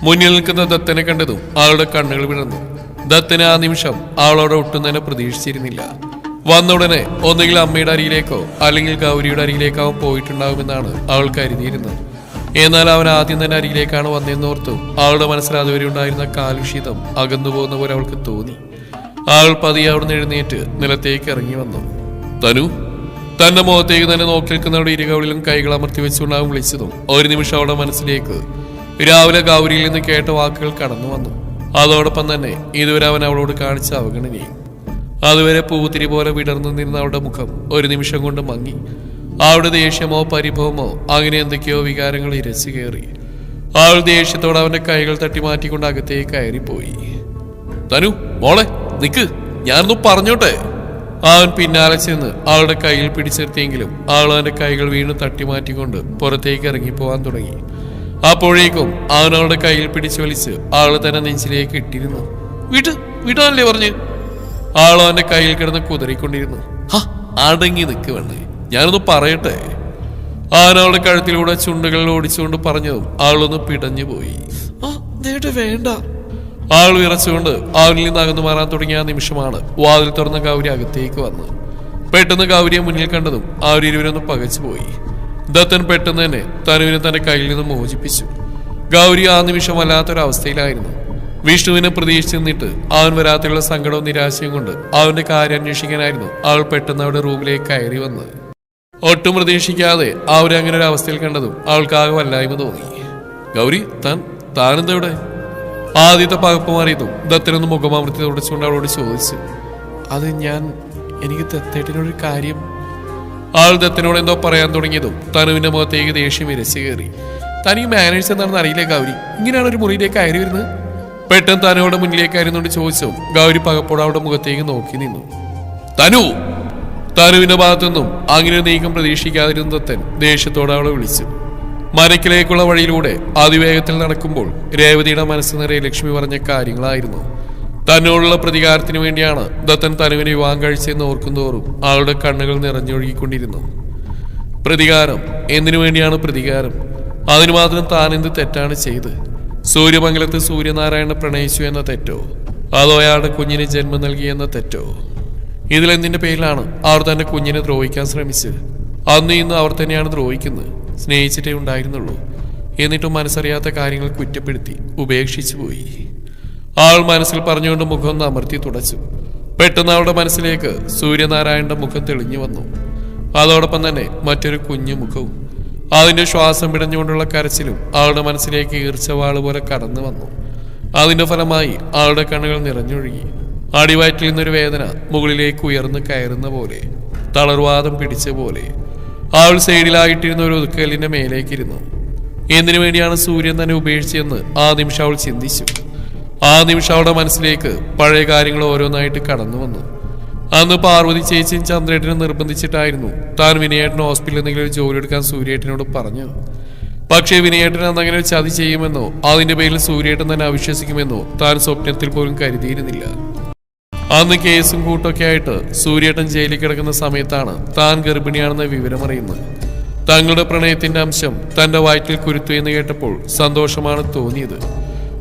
മുന്നിൽ നിൽക്കുന്ന ദത്തനെ കണ്ടതും അവളുടെ കണ്ണുകൾ വിടർന്നു. ദത്തന് ആ നിമിഷം അവളോട് ഒട്ടും തന്നെ പ്രതീക്ഷിച്ചിരുന്നില്ല. വന്നുടനെ ഒന്നുകിൽ അമ്മയുടെ അരികിലേക്കോ അല്ലെങ്കിൽ ഗൗരിയുടെ അരികിലേക്കോ അവൻ പോയിട്ടുണ്ടാവുമെന്നാണ് അവൾ കരുതിയിരുന്നത്. എന്നാൽ അവൻ ആദ്യം തന്നെ അരികിലേക്കാണ് വന്നതെന്നോർത്തു അവളുടെ മനസ്സിൽ അതുവരെ ഉണ്ടായിരുന്ന കാലുഷിതം അകന്നു പോകുന്ന പോലെ അവൾക്ക് തോന്നി. അവൾ പതിയെ അവിടുന്ന് എഴുന്നേറ്റ് നിലത്തേക്ക് ഇറങ്ങി വന്നു. തനു തന്റെ മുഖത്തേക്ക് തന്നെ നോക്കി നിൽക്കുന്നവരുടെ ഇരുകവളിലും കൈകൾ അമർത്തി വെച്ചുകൊണ്ടാവും വിളിച്ചതും ഒരു നിമിഷം അവളുടെ മനസ്സിലേക്ക് രാവിലെ ഗൗരിയിൽ നിന്ന് കേട്ട വാക്കുകൾ കടന്നു വന്നു. അതോടൊപ്പം തന്നെ ഇതുവരെ അവൻ അവളോട് കാണിച്ച അവഗണനയും. അതുവരെ പൂത്തിരി പോലെ വിടർന്നു നിന്ന അവളുടെ മുഖം ഒരു നിമിഷം കൊണ്ട് മങ്ങി. അവളുടെ ദേഷ്യമോ പരിഭവമോ അങ്ങനെ എന്തൊക്കെയോ വികാരങ്ങൾ ഇരച്ചു കയറി. അവൾ ദേഷ്യത്തോടെ അവന്റെ കൈകൾ തട്ടി മാറ്റിക്കൊണ്ട് അകത്തേക്ക് കയറിപ്പോയി. തനു മോളെ നിക്ക്, ഞാനൊന്നും പറഞ്ഞോട്ടെ. അവൻ പിന്നാലെ ചെന്ന് അവളുടെ കയ്യിൽ പിടിച്ചെടുത്തിയെങ്കിലും അവൾ അവന്റെ കൈകൾ വീണ്ടും തട്ടി മാറ്റിക്കൊണ്ട് പുറത്തേക്ക് ഇറങ്ങിപ്പോവാൻ തുടങ്ങി. അപ്പോഴേക്കും അവൻ അവളുടെ കയ്യിൽ പിടിച്ചു വലിച്ച് അവൾ തന്നെ നെഞ്ചിലേക്ക് ഇട്ടിരുന്നു. വീട്ടാനല്ലേ പറഞ്ഞ് ആൾ അവന്റെ കയ്യിൽ കിടന്ന് കുതറിക്കൊണ്ടിരുന്നു. അടങ്ങി നിൽക്ക് വേണ്ടേ, ഞാനൊന്ന് പറയട്ടെ. അവനവളുടെ കഴുത്തിലൂടെ ചുണ്ടുകളിൽ ഓടിച്ചുകൊണ്ട് പറഞ്ഞതും അവളൊന്ന് പിടഞ്ഞു പോയി. വേണ്ട. ആൾ വിറച്ചുകൊണ്ട് അവനിൽ നിന്ന് അകന്നു മാറാൻ തുടങ്ങിയ ആ നിമിഷമാണ് വാതിൽ തുറന്ന ഗൗരി അകത്തേക്ക് വന്ന്. പെട്ടെന്ന് ഗൗരിയെ മുന്നിൽ കണ്ടതും അവരിരുവരൊന്ന് പകച്ചുപോയി. ദത്തൻ പെട്ടെന്ന് തന്നെ തനുവിനെ തന്റെ കയ്യിൽ നിന്ന് മോചിപ്പിച്ചു. ഗൗരി ആ നിമിഷം വല്ലാത്തൊരവസ്ഥയിലായിരുന്നു. വിഷ്ണുവിനെ പ്രതീക്ഷിച്ച് നിന്നിട്ട് അവൻ വരാത്തുള്ള സങ്കടവും നിരാശയും കൊണ്ട് അവന്റെ കാര്യം അന്വേഷിക്കാനായിരുന്നു അവൾ പെട്ടെന്ന് അവരുടെ റൂമിലേക്ക് കയറി വന്നത്. ഒട്ടും പ്രതീക്ഷിക്കാതെ അവരെ അങ്ങനെ ഒരു അവസ്ഥയിൽ കണ്ടതും അവൾക്കാകെ വല്ലായ്മ തോന്നി. ഗൗരി താനെന്തെവിടെ? ആദ്യത്തെ പകപ്പ് മാറിയതും ദത്തനൊന്ന് മുഖമാമൃത്തി തുടച്ചുകൊണ്ട് അവളോട് ചോദിച്ചു. അത് എനിക്ക് ദത്തേട്ടനൊരു കാര്യം. ആൾ ദത്തനോട് എന്തോ പറയാൻ തുടങ്ങിയതും തനുവിന്റെ മുഖത്തേക്ക് ദേഷ്യം ഇരച്ചു കയറി. തനിക്ക് മാനേഴ്സ് എന്താണെന്ന് അറിയില്ലേ ഗൗരി, ഇങ്ങനെയാണ് ഒരു മുറിയിലേക്ക് കയറി വരുന്നത്? പെട്ടെന്ന് തനുവിടെ മുന്നിലേക്ക് ആയിരുന്നോണ്ട് ചോദിച്ചു. ഗൗരി പകപ്പോടെ അവളുടെ മുഖത്തേക്ക് നോക്കി നിന്നു. തനുവിന്റെ ഭാഗത്തുനിന്നും അങ്ങനെ നീക്കം പ്രതീക്ഷിക്കാതിരുന്ന ദത്തൻ ദേഷ്യത്തോടെ അവളെ വിളിച്ചു. മനക്കിലേക്കുള്ള വഴിയിലൂടെ അതിവേഗത്തിൽ നടക്കുമ്പോൾ രേവതിയുടെ മനസ്സ് നിറയെ ലക്ഷ്മി പറഞ്ഞ കാര്യങ്ങളായിരുന്നു. തന്നോടുള്ള പ്രതികാരത്തിന് വേണ്ടിയാണ് ദത്തൻ തനുവിനെ വിവാഹം കഴിച്ചെന്ന് ഓർക്കുന്തോറും അവളുടെ കണ്ണുകൾ നിറഞ്ഞൊഴുകിക്കൊണ്ടിരുന്നു. പ്രതികാരം എന്തിനു വേണ്ടിയാണ് പ്രതികാരം? അതിനു മാത്രം താൻ എന്ത് തെറ്റാണ് ചെയ്ത്? സൂര്യമംഗലത്ത് സൂര്യനാരായണ പ്രണയിച്ചു എന്ന തെറ്റോ, അതോ അയാളുടെ കുഞ്ഞിന് ജന്മം നൽകി എന്ന തെറ്റോ? ഇതിലെന്തിന്റെ പേരിലാണ് അവർ തന്റെ കുഞ്ഞിനെ ദ്രോഹിക്കാൻ ശ്രമിച്ചത്? അന്ന് ഇന്ന് അവർ തന്നെയാണ് ദ്രോഹിക്കുന്നത്. സ്നേഹിച്ചിട്ടേ ഉണ്ടായിരുന്നുള്ളൂ. എന്നിട്ടും മനസ്സറിയാത്ത കാര്യങ്ങൾ കുറ്റപ്പെടുത്തി ഉപേക്ഷിച്ചു പോയി. ആൾ മനസ്സിൽ പറഞ്ഞുകൊണ്ട് മുഖം ഒന്ന് അമർത്തി തുടച്ചു. പെട്ടെന്ന് അവളുടെ മനസ്സിലേക്ക് സൂര്യനാരായണന്റെ മുഖം തെളിഞ്ഞു വന്നു. അതോടൊപ്പം തന്നെ മറ്റൊരു കുഞ്ഞു മുഖവും. അതിന്റെ ശ്വാസം പിടഞ്ഞുകൊണ്ടുള്ള കരച്ചിലും അവളുടെ മനസ്സിലേക്ക് ഈർച്ചവാള് പോലെ കടന്നു വന്നു. അതിന്റെ ഫലമായി അവളുടെ കണ്ണുകൾ നിറഞ്ഞൊഴുകി. അടിവയറ്റിൽ നിന്നൊരു വേദന മുകളിലേക്ക് ഉയർന്നു കയറുന്ന പോലെ, തളർവാദം പിടിച്ച പോലെ. അവൾ സൈഡിലായിട്ടിരുന്ന ഒരു ഒതുക്കലിന്റെ മേലേക്കിരുന്നു. എന്തിനു വേണ്ടിയാണ് സൂര്യൻ തന്നെ ഉപേക്ഷിച്ചെന്ന് ആ നിമിഷം അവൾ ചിന്തിച്ചു. ആ നിമിഷം അവളുടെ മനസ്സിലേക്ക് പഴയ കാര്യങ്ങൾ ഓരോന്നായിട്ട് കടന്നു വന്നു. അന്ന് പാർവതി ചേച്ചിയും ചന്ദ്രേട്ടനും നിർബന്ധിച്ചിട്ടായിരുന്നു താൻ വിനയേട്ടൻ ഹോസ്പിറ്റലിൽ എന്തെങ്കിലും ഒരു ജോലി എടുക്കാൻ സൂര്യേട്ടനോട് പറഞ്ഞു. പക്ഷേ വിനയേട്ടൻ അന്ന് അങ്ങനെ ഒരു ചതി ചെയ്യുമെന്നോ അതിന്റെ പേരിൽ സൂര്യേട്ടൻ തന്നെ അവിശ്വസിക്കുമെന്നോ താൻ സ്വപ്നത്തിൽ പോലും കരുതിയിരുന്നില്ല. അന്ന് കേസും കൂട്ടൊക്കെ ആയിട്ട് സൂര്യേട്ടൻ ജയിലിൽ കിടക്കുന്ന സമയത്താണ് താൻ ഗർഭിണിയാണെന്ന വിവരമറിയുന്നത്. തങ്ങളുടെ പ്രണയത്തിന്റെ അംശം തന്റെ വയറ്റിൽ കുരുത്തു എന്ന് കേട്ടപ്പോൾ സന്തോഷമാണ് തോന്നിയത്.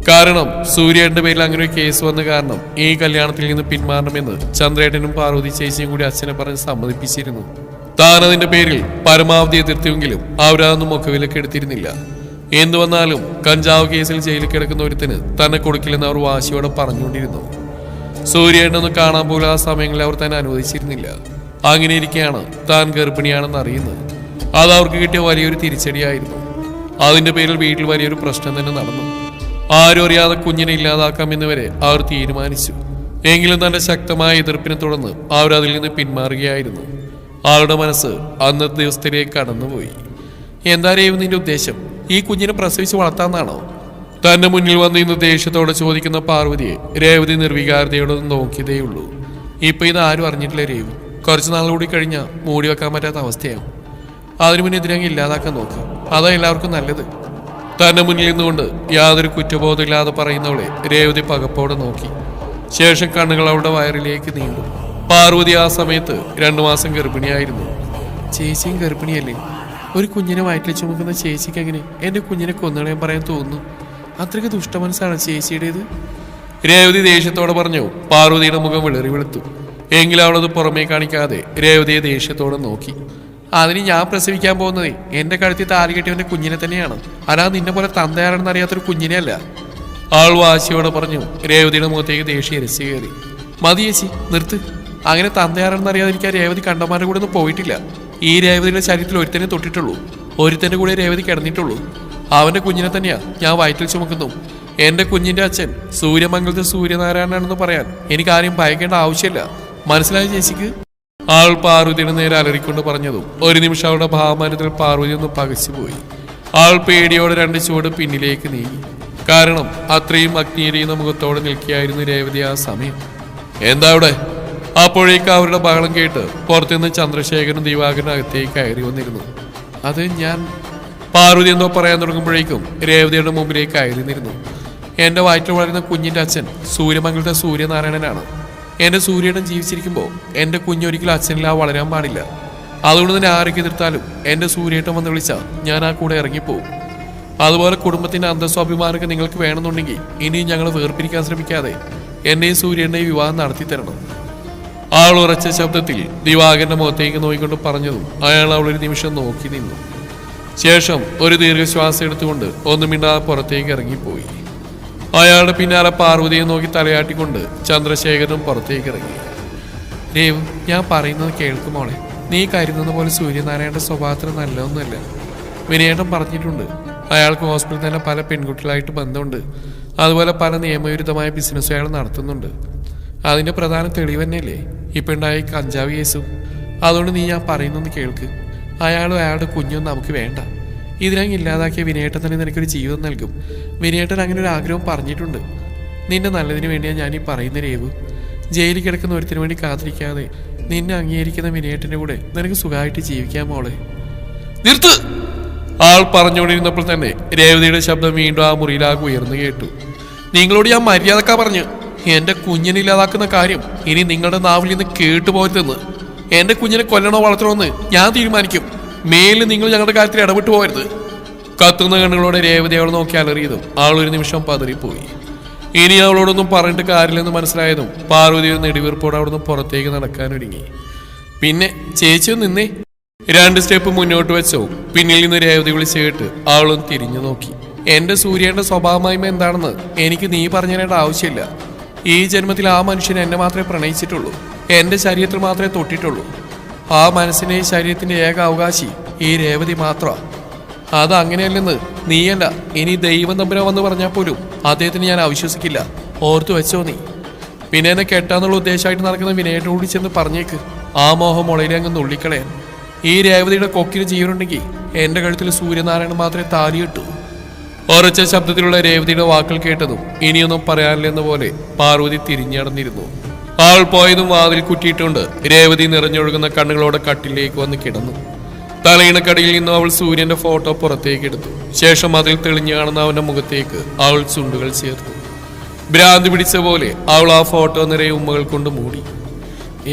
കാരണം സൂര്യേട്ടന്റെ പേരിൽ അങ്ങനെ ഒരു കേസ് വന്ന കാരണം ഈ കല്യാണത്തിൽ നിന്ന് പിന്മാറണമെന്ന് ചന്ദ്രേട്ടനും പാർവതി ചേച്ചിയും കൂടി അച്ഛനെ പറഞ്ഞ് സമ്മതിപ്പിച്ചിരുന്നു. താൻ അതിന്റെ പേരിൽ പരമാവധി എതിർത്തുവെങ്കിലും അവരതൊന്നും മുഖവിലൊക്കെ എടുത്തിരുന്നില്ല. എന്തു വന്നാലും കഞ്ചാവ് കേസിൽ ജയിലിൽ കിടക്കുന്ന ഒരുത്തിന് തന്നെ കൊടുക്കില്ലെന്ന് അവർ വാശിയോടെ പറഞ്ഞുകൊണ്ടിരുന്നു. സൂര്യേട്ടനൊന്ന് കാണാൻ പോലും ആ സമയങ്ങളിൽ അവർ തന്നെ അനുവദിച്ചിരുന്നില്ല. അങ്ങനെ ഇരിക്കെയാണ് താൻ ഗർഭിണിയാണെന്ന് അറിയുന്നത്. അത് അവർക്ക് കിട്ടിയ വലിയൊരു തിരിച്ചടിയായിരുന്നു. അതിന്റെ പേരിൽ വീട്ടിൽ വലിയൊരു പ്രശ്നം തന്നെ നടന്നു. ആരും അറിയാതെ കുഞ്ഞിനെ ഇല്ലാതാക്കാമെന്ന് വരെ അവർ തീരുമാനിച്ചു. എങ്കിലും തന്റെ ശക്തമായ എതിർപ്പിനെ തുടർന്ന് അവരതിൽ നിന്ന് പിന്മാറുകയായിരുന്നു. അവളുടെ മനസ്സ് അന്നത്തെ ദിവസത്തിലേക്ക് കടന്നുപോയി. എന്താ രേവു നിന്റെ ഉദ്ദേശം? ഈ കുഞ്ഞിനെ പ്രസവിച്ച് വളർത്താന്നാണോ? തന്റെ മുന്നിൽ വന്ന് ഇന്ന് ദേഷ്യത്തോടെ ചോദിക്കുന്ന പാർവതിയെ രേവതി നിർവികാരതയോടെ നോക്കിയതേയുള്ളൂ. ഇപ്പൊ ഇത് ആരും അറിഞ്ഞിട്ടില്ല രേവു. കുറച്ചു നാളുകൂടി കഴിഞ്ഞാൽ മൂടി വെക്കാൻ പറ്റാത്ത അവസ്ഥയാവും. അതിനു മുന്നേ ഇതിനങ്ങ് ഇല്ലാതാക്കാൻ നോക്കുക. അതാ എല്ലാവർക്കും നല്ലത്. തന്റെ മുന്നിൽ നിന്നുകൊണ്ട് യാതൊരു കുറ്റബോധമില്ലാതെ പറയുന്നവളെ രേവതി പകപ്പോടെ നോക്കി. ശേഷം കണ്ണുകൾ അവളുടെ വയറിലേക്ക് നീണ്ടു. പാർവതി ആ സമയത്ത് 2 മാസം ഗർഭിണിയായിരുന്നു. ചേച്ചിയും ഗർഭിണിയല്ലേ? ഒരു കുഞ്ഞിനെ വയറ്റിൽ ചുമക്കുന്ന ചേച്ചിക്ക് എങ്ങനെ എന്റെ കുഞ്ഞിനെ കൊന്നുകളയാൻ പറയാൻ തോന്നുന്നു? അത്രയ്ക്ക് ദുഷ്ടമനസ്സാണ് ചേച്ചിയുടേത്. രേവതി ദേഷ്യത്തോടെ പറഞ്ഞു. പാർവതിയുടെ മുഖം വിളറി വെളുത്തു. എങ്കിലും അവളത് പുറമേ കാണിക്കാതെ രേവതിയെ ദേഷ്യത്തോടെ നോക്കി. അതിന് ഞാൻ പ്രസവിക്കാൻ പോകുന്നത് എന്റെ കഴുത്തിൽ താലി കെട്ടിയവന്റെ കുഞ്ഞിനെ തന്നെയാണ്. അല്ലാതെ നിന്നെ പോലെ തന്തയാണെന്ന് അറിയാത്തൊരു കുഞ്ഞിനെ അല്ല. ആൾ വാശിയോടെ പറഞ്ഞു. രേവതിയുടെ മുഖത്തേക്ക് ദേഷ്യം ഇരച്ചു കയറി. മതി ചേച്ചി, നിർത്ത്. അങ്ങനെ തന്തയാണെന്ന് അറിയാതിരിക്കാൻ രേവതി കണ്ടമാരുടെ കൂടെ ഒന്നും പോയിട്ടില്ല. ഈ രേവതിയുടെ ശരീരത്തിൽ ഒരുത്തനെ തൊട്ടിട്ടുള്ളൂ. ഒരുത്തന്റെ കൂടെ രേവതി കിടന്നിട്ടുള്ളൂ. അവന്റെ കുഞ്ഞിനെ തന്നെയാ ഞാൻ വയറ്റിൽ ചുമക്കുന്നു. എന്റെ കുഞ്ഞിന്റെ അച്ഛൻ സൂര്യമംഗലത്തെ സൂര്യനാരായണനാണെന്ന് പറയാൻ എനിക്ക് ആരെയും ഭയക്കേണ്ട ആവശ്യമില്ല. മനസ്സിലായ ചേച്ചിക്ക്? ആൾ പാർവതിയുടെ നേരെ അലറിക്കൊണ്ട് പറഞ്ഞതും ഒരു നിമിഷം അവളുടെ ഭാവമാനത്തിൽ പാർവതി ഒന്ന് പകച്ചുപോയി. ആൾ പേടിയോടെ 2 ചുവട് പിന്നിലേക്ക് നീങ്ങി. കാരണം അത്രയും അഗ്നിയെരിയുന്ന മുഖത്തോടെ നിൽക്കുകയായിരുന്നു രേവതി ആ സമയം. എന്താ അവിടെ? അപ്പോഴേക്ക് അവരുടെ ബഹളം കേട്ട് പുറത്തുനിന്ന് ചന്ദ്രശേഖരനും ദിവാകരനും അകത്തേക്ക് കയറി വന്നിരുന്നു. അത് ഞാൻ പാർവതി എന്തോ പറയാൻ തുടങ്ങുമ്പോഴേക്കും രേവതിയുടെ മുമ്പിലേക്ക് കയറി നിന്നിരുന്നു. എന്റെ വയറ്റിൽ വളരുന്ന കുഞ്ഞിന്റെ അച്ഛൻ സൂര്യമംഗലത്തെ സൂര്യനാരായണനാണ്. എന്റെ സൂര്യടൻ ജീവിച്ചിരിക്കുമ്പോൾ എന്റെ കുഞ്ഞൊരിക്കലും അച്ഛനില്ലാതെ വളരാൻ പാടില്ല. അതുകൊണ്ട് തന്നെ ആരൊക്കെ എതിർത്താലും എന്റെ സൂര്യേട്ടൻ വന്ന് വിളിച്ചാൽ ഞാൻ ആ കൂടെ ഇറങ്ങിപ്പോവും. അതുപോലെ കുടുംബത്തിന്റെ അന്തസ്വാഭിമാനമൊക്കെ നിങ്ങൾക്ക് വേണമെന്നുണ്ടെങ്കിൽ ഇനിയും ഞങ്ങൾ വേർപിരിക്കാൻ ശ്രമിക്കാതെ എന്റെയും സൂര്യന്റെയും വിവാഹം നടത്തി തരണം. ആൾ ഉറച്ച ശബ്ദത്തിൽ ദിവാകരന്റെ മുഖത്തേക്ക് നോക്കിക്കൊണ്ട് പറഞ്ഞതും അയാൾ അവളൊരു നിമിഷം നോക്കി നിന്നു. ശേഷം ഒരു ദീർഘശ്വാസം എടുത്തുകൊണ്ട് ഒന്നും മിണ്ടാതെ പുറത്തേക്ക് ഇറങ്ങിപ്പോയി. അയാളുടെ പിന്നാലെ പാർവതിയെ നോക്കി തലയാട്ടിക്കൊണ്ട് ചന്ദ്രശേഖരനും പുറത്തേക്ക് ഇറങ്ങി. രേവു, ഞാൻ പറയുന്നത് കേൾക്കുമോളെ. നീ കരുതുന്ന പോലെ സൂര്യനാരായണന്റെ സ്വഭാവത്തിന് നല്ലതൊന്നുമല്ല. വിനയേട്ടൻ പറഞ്ഞിട്ടുണ്ട്. അയാൾക്ക് ഹോസ്പിറ്റലിൽ തന്നെ പല പെൺകുട്ടികളായിട്ട് ബന്ധമുണ്ട്. അതുപോലെ പല നിയമവിരുദ്ധമായ ബിസിനസ് അയാൾ നടത്തുന്നുണ്ട്. അതിന്റെ പ്രധാന തെളിവ് തന്നെയല്ലേ ഇപ്പം ഉണ്ടായ കഞ്ചാവ് കേസും. അതുകൊണ്ട് നീ ഞാൻ പറയുന്നൊന്ന് കേൾക്ക്. അയാളും അയാളുടെ കുഞ്ഞും നമുക്ക് വേണ്ട. ഇതിനങ്ങ് ഇല്ലാതാക്കിയ വിനയേട്ടൻ തന്നെ നിനക്കൊരു ജീവിതം നൽകും. വിനയേട്ടൻ അങ്ങനെ ഒരു ആഗ്രഹം പറഞ്ഞിട്ടുണ്ട്. നിന്റെ നല്ലതിന് വേണ്ടിയാണ് ഞാൻ ഈ പറയുന്ന രേവു. ജയിലിൽ കിടക്കുന്ന ഒരുത്തിന് വേണ്ടി കാത്തിരിക്കാതെ നിന്നെ അംഗീകരിക്കുന്ന വിനയേട്ടൻ്റെ കൂടെ നിനക്ക് സുഖമായിട്ട് ജീവിക്കാൻ മോളെ. നിർത്ത്! ആൾ പറഞ്ഞുകൊണ്ടിരുന്നപ്പോൾ തന്നെ രേവതിയുടെ ശബ്ദം വീണ്ടും ആ മുറിയിലാകെ ഉയർന്നു കേട്ടു. നിങ്ങളോട് ഞാൻ മര്യാദക്കാ പറഞ്ഞു. എന്റെ കുഞ്ഞിനെ ഇല്ലാതാക്കുന്ന കാര്യം ഇനി നിങ്ങളുടെ നാവിൽ നിന്ന് കേട്ടുപോകരുതെന്ന്. എന്റെ കുഞ്ഞിനെ കൊല്ലണോ വളർത്തണോന്ന് ഞാൻ തീരുമാനിക്കും. മേലിൽ നിങ്ങൾ ഞങ്ങളുടെ കാര്യത്തിൽ ഇടപെട്ടു പോകരുത്. കത്തുന്ന കണ്ണുകളോടെ രേവതി അവൾ നോക്കി അലറിയതും അവൾ ഒരു നിമിഷം പതറിപ്പോയി. ഇനി അവളോടൊന്നും പറഞ്ഞിട്ട് കാര്യമില്ലെന്ന് മനസ്സിലായതും പാർവതി ഒരു നെടിവീർപ്പോടെ അവിടുന്ന് പുറത്തേക്ക് നടക്കാനൊരുങ്ങി. പിന്നെ ചേച്ചി നിന്നേ. 2 സ്റ്റെപ്പ് മുന്നോട്ട് വെച്ചോ. പിന്നിൽ നിന്ന് രേവതി വിളിച്ച് കേട്ട് അവളൊന്ന് തിരിഞ്ഞു നോക്കി. എന്റെ സൂര്യന്റെ സ്വഭാവമായ്മ എന്താണെന്ന് എനിക്ക് നീ പറഞ്ഞു തരേണ്ട ആവശ്യമില്ല. ഈ ജന്മത്തിൽ ആ മനുഷ്യൻ എന്നെ മാത്രമേ പ്രണയിച്ചിട്ടുള്ളൂ. എന്റെ ശരീരത്തിൽ മാത്രമേ തൊട്ടിട്ടുള്ളൂ. ആ മനസ്സിന്റെ ഈ ശരീരത്തിന്റെ ഏക അവകാശി ഈ രേവതി മാത്രമാണ്. അത് അങ്ങനെയല്ലെന്ന് നീയല്ല, ഇനി ദൈവം തമ്പുരാൻ വന്ന് പറഞ്ഞാൽ പോലും അദ്ദേഹത്തിന് ഞാൻ അവിശ്വസിക്കില്ല. ഓർത്തു വെച്ചോ നീ. പിന്നെ എന്നെ കെട്ടാന്നുള്ള ഉദ്ദേശമായിട്ട് നടക്കുന്ന വിനയോട് ചെന്ന് പറഞ്ഞേക്ക് ആ മോഹം മുളയിലെ അങ്ങ് നുള്ളിക്കളയാൻ. ഈ രേവതിയുടെ കൊക്കിന് ജീവനുണ്ടെങ്കിൽ എന്റെ കഴുത്തിൽ സൂര്യനാരായണൻ മാത്രമേ താലി കെട്ടൂ. ഉറച്ച ശബ്ദത്തിലുള്ള രേവതിയുടെ വാക്കുകൾ കേട്ടതും ഇനിയൊന്നും പറയാനില്ലെന്ന പോലെ പാർവതി തിരിഞ്ഞടന്നിരുന്നു. ആൾ പോയതും വാതിൽ കുറ്റിയിട്ടുണ്ട് രേവതി നിറഞ്ഞൊഴുകുന്ന കണ്ണുകളോടെ കട്ടിലേക്ക് വന്ന് കിടന്നു. തലയിണക്കടിയിൽ നിന്നും അവൾ സൂര്യന്റെ ഫോട്ടോ പുറത്തേക്ക് എടുത്തു. ശേഷം അതിൽ തെളിഞ്ഞു കാണുന്ന അവന്റെ മുഖത്തേക്ക് അവൾ ചുണ്ടുകൾ ചേർത്തു. ഭ്രാന്തി പിടിച്ച പോലെ അവൾ ആ ഫോട്ടോ നിറയെ ഉമ്മകൾ കൊണ്ട് മൂടി.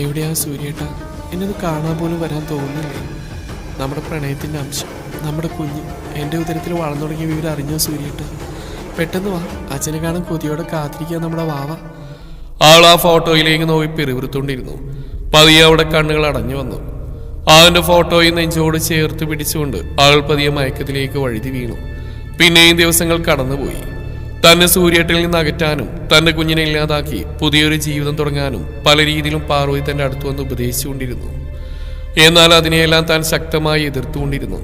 എവിടെയാ സൂര്യേട്ടാ? എന്നത് കാണാൻ പോലും വരാൻ തോന്നുന്നില്ലേ? നമ്മുടെ പ്രണയത്തിന്റെ അംശം, നമ്മുടെ കുഞ്ഞ് എൻ്റെ ഉദരത്തിൽ വളർന്നു തുടങ്ങിയ വിവരം അറിഞ്ഞോ സൂര്യേട്ട? പെട്ടെന്ന് വാ, അച്ഛനെ കാണാൻ കൊതിയോടെ കാത്തിരിക്കുക നമ്മുടെ വാവ. അവൾ ആ ഫോട്ടോയിലേക്ക് നോക്കി പിറുവിറുത്തോണ്ടിരുന്നു. പതിയെ അവിടെ കണ്ണുകൾ അടഞ്ഞു വന്നു. അവന്റെ ഫോട്ടോയിൽ നെഞ്ചോട് ചേർത്ത് പിടിച്ചുകൊണ്ട് അവൾ പതിയെ മയക്കത്തിലേക്ക് വഴുതി വീണു. പിന്നെയും ദിവസങ്ങൾ കടന്നുപോയി. തന്നെ സൂര്യേട്ടിൽ നിന്ന് അകറ്റാനും തന്റെ കുഞ്ഞിനെ ഇല്ലാതാക്കി പുതിയൊരു ജീവിതം തുടങ്ങാനും പല രീതിയിലും പാർവതി തന്റെ അടുത്ത് വന്ന് ഉപദേശിച്ചുകൊണ്ടിരുന്നു. എന്നാൽ അതിനെയെല്ലാം താൻ ശക്തമായി എതിർത്തുകൊണ്ടിരുന്നു.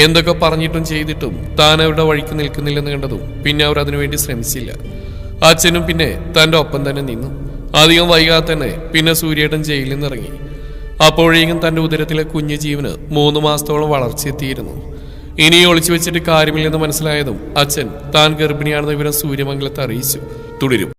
എന്തൊക്കെ പറഞ്ഞിട്ടും ചെയ്തിട്ടും താൻ അവരുടെ വഴിക്ക് നിൽക്കുന്നില്ലെന്ന് കണ്ടതും പിന്നെ അവർ അതിനുവേണ്ടി ശ്രമിച്ചില്ല. അച്ഛനും പിന്നെ തന്റെ ഒപ്പം തന്നെ നിന്നു. അധികം വൈകാതെ തന്നെ പിന്നെ സൂര്യേട്ടൻ ജയിലിൽ നിന്നിറങ്ങി. അപ്പോഴേക്കും തന്റെ ഉദരത്തിലെ കുഞ്ഞു ജീവന് 3 മാസത്തോളം വളർച്ചയെത്തിയിരുന്നു. ഇനി ഒളിച്ചു വെച്ചിട്ട് കാര്യമില്ലെന്ന് മനസ്സിലായതും അച്ഛൻ താൻ ഗർഭിണിയാണെന്ന വിവരം സൂര്യമംഗലത്തെ അറിയിച്ചു. തുടരും.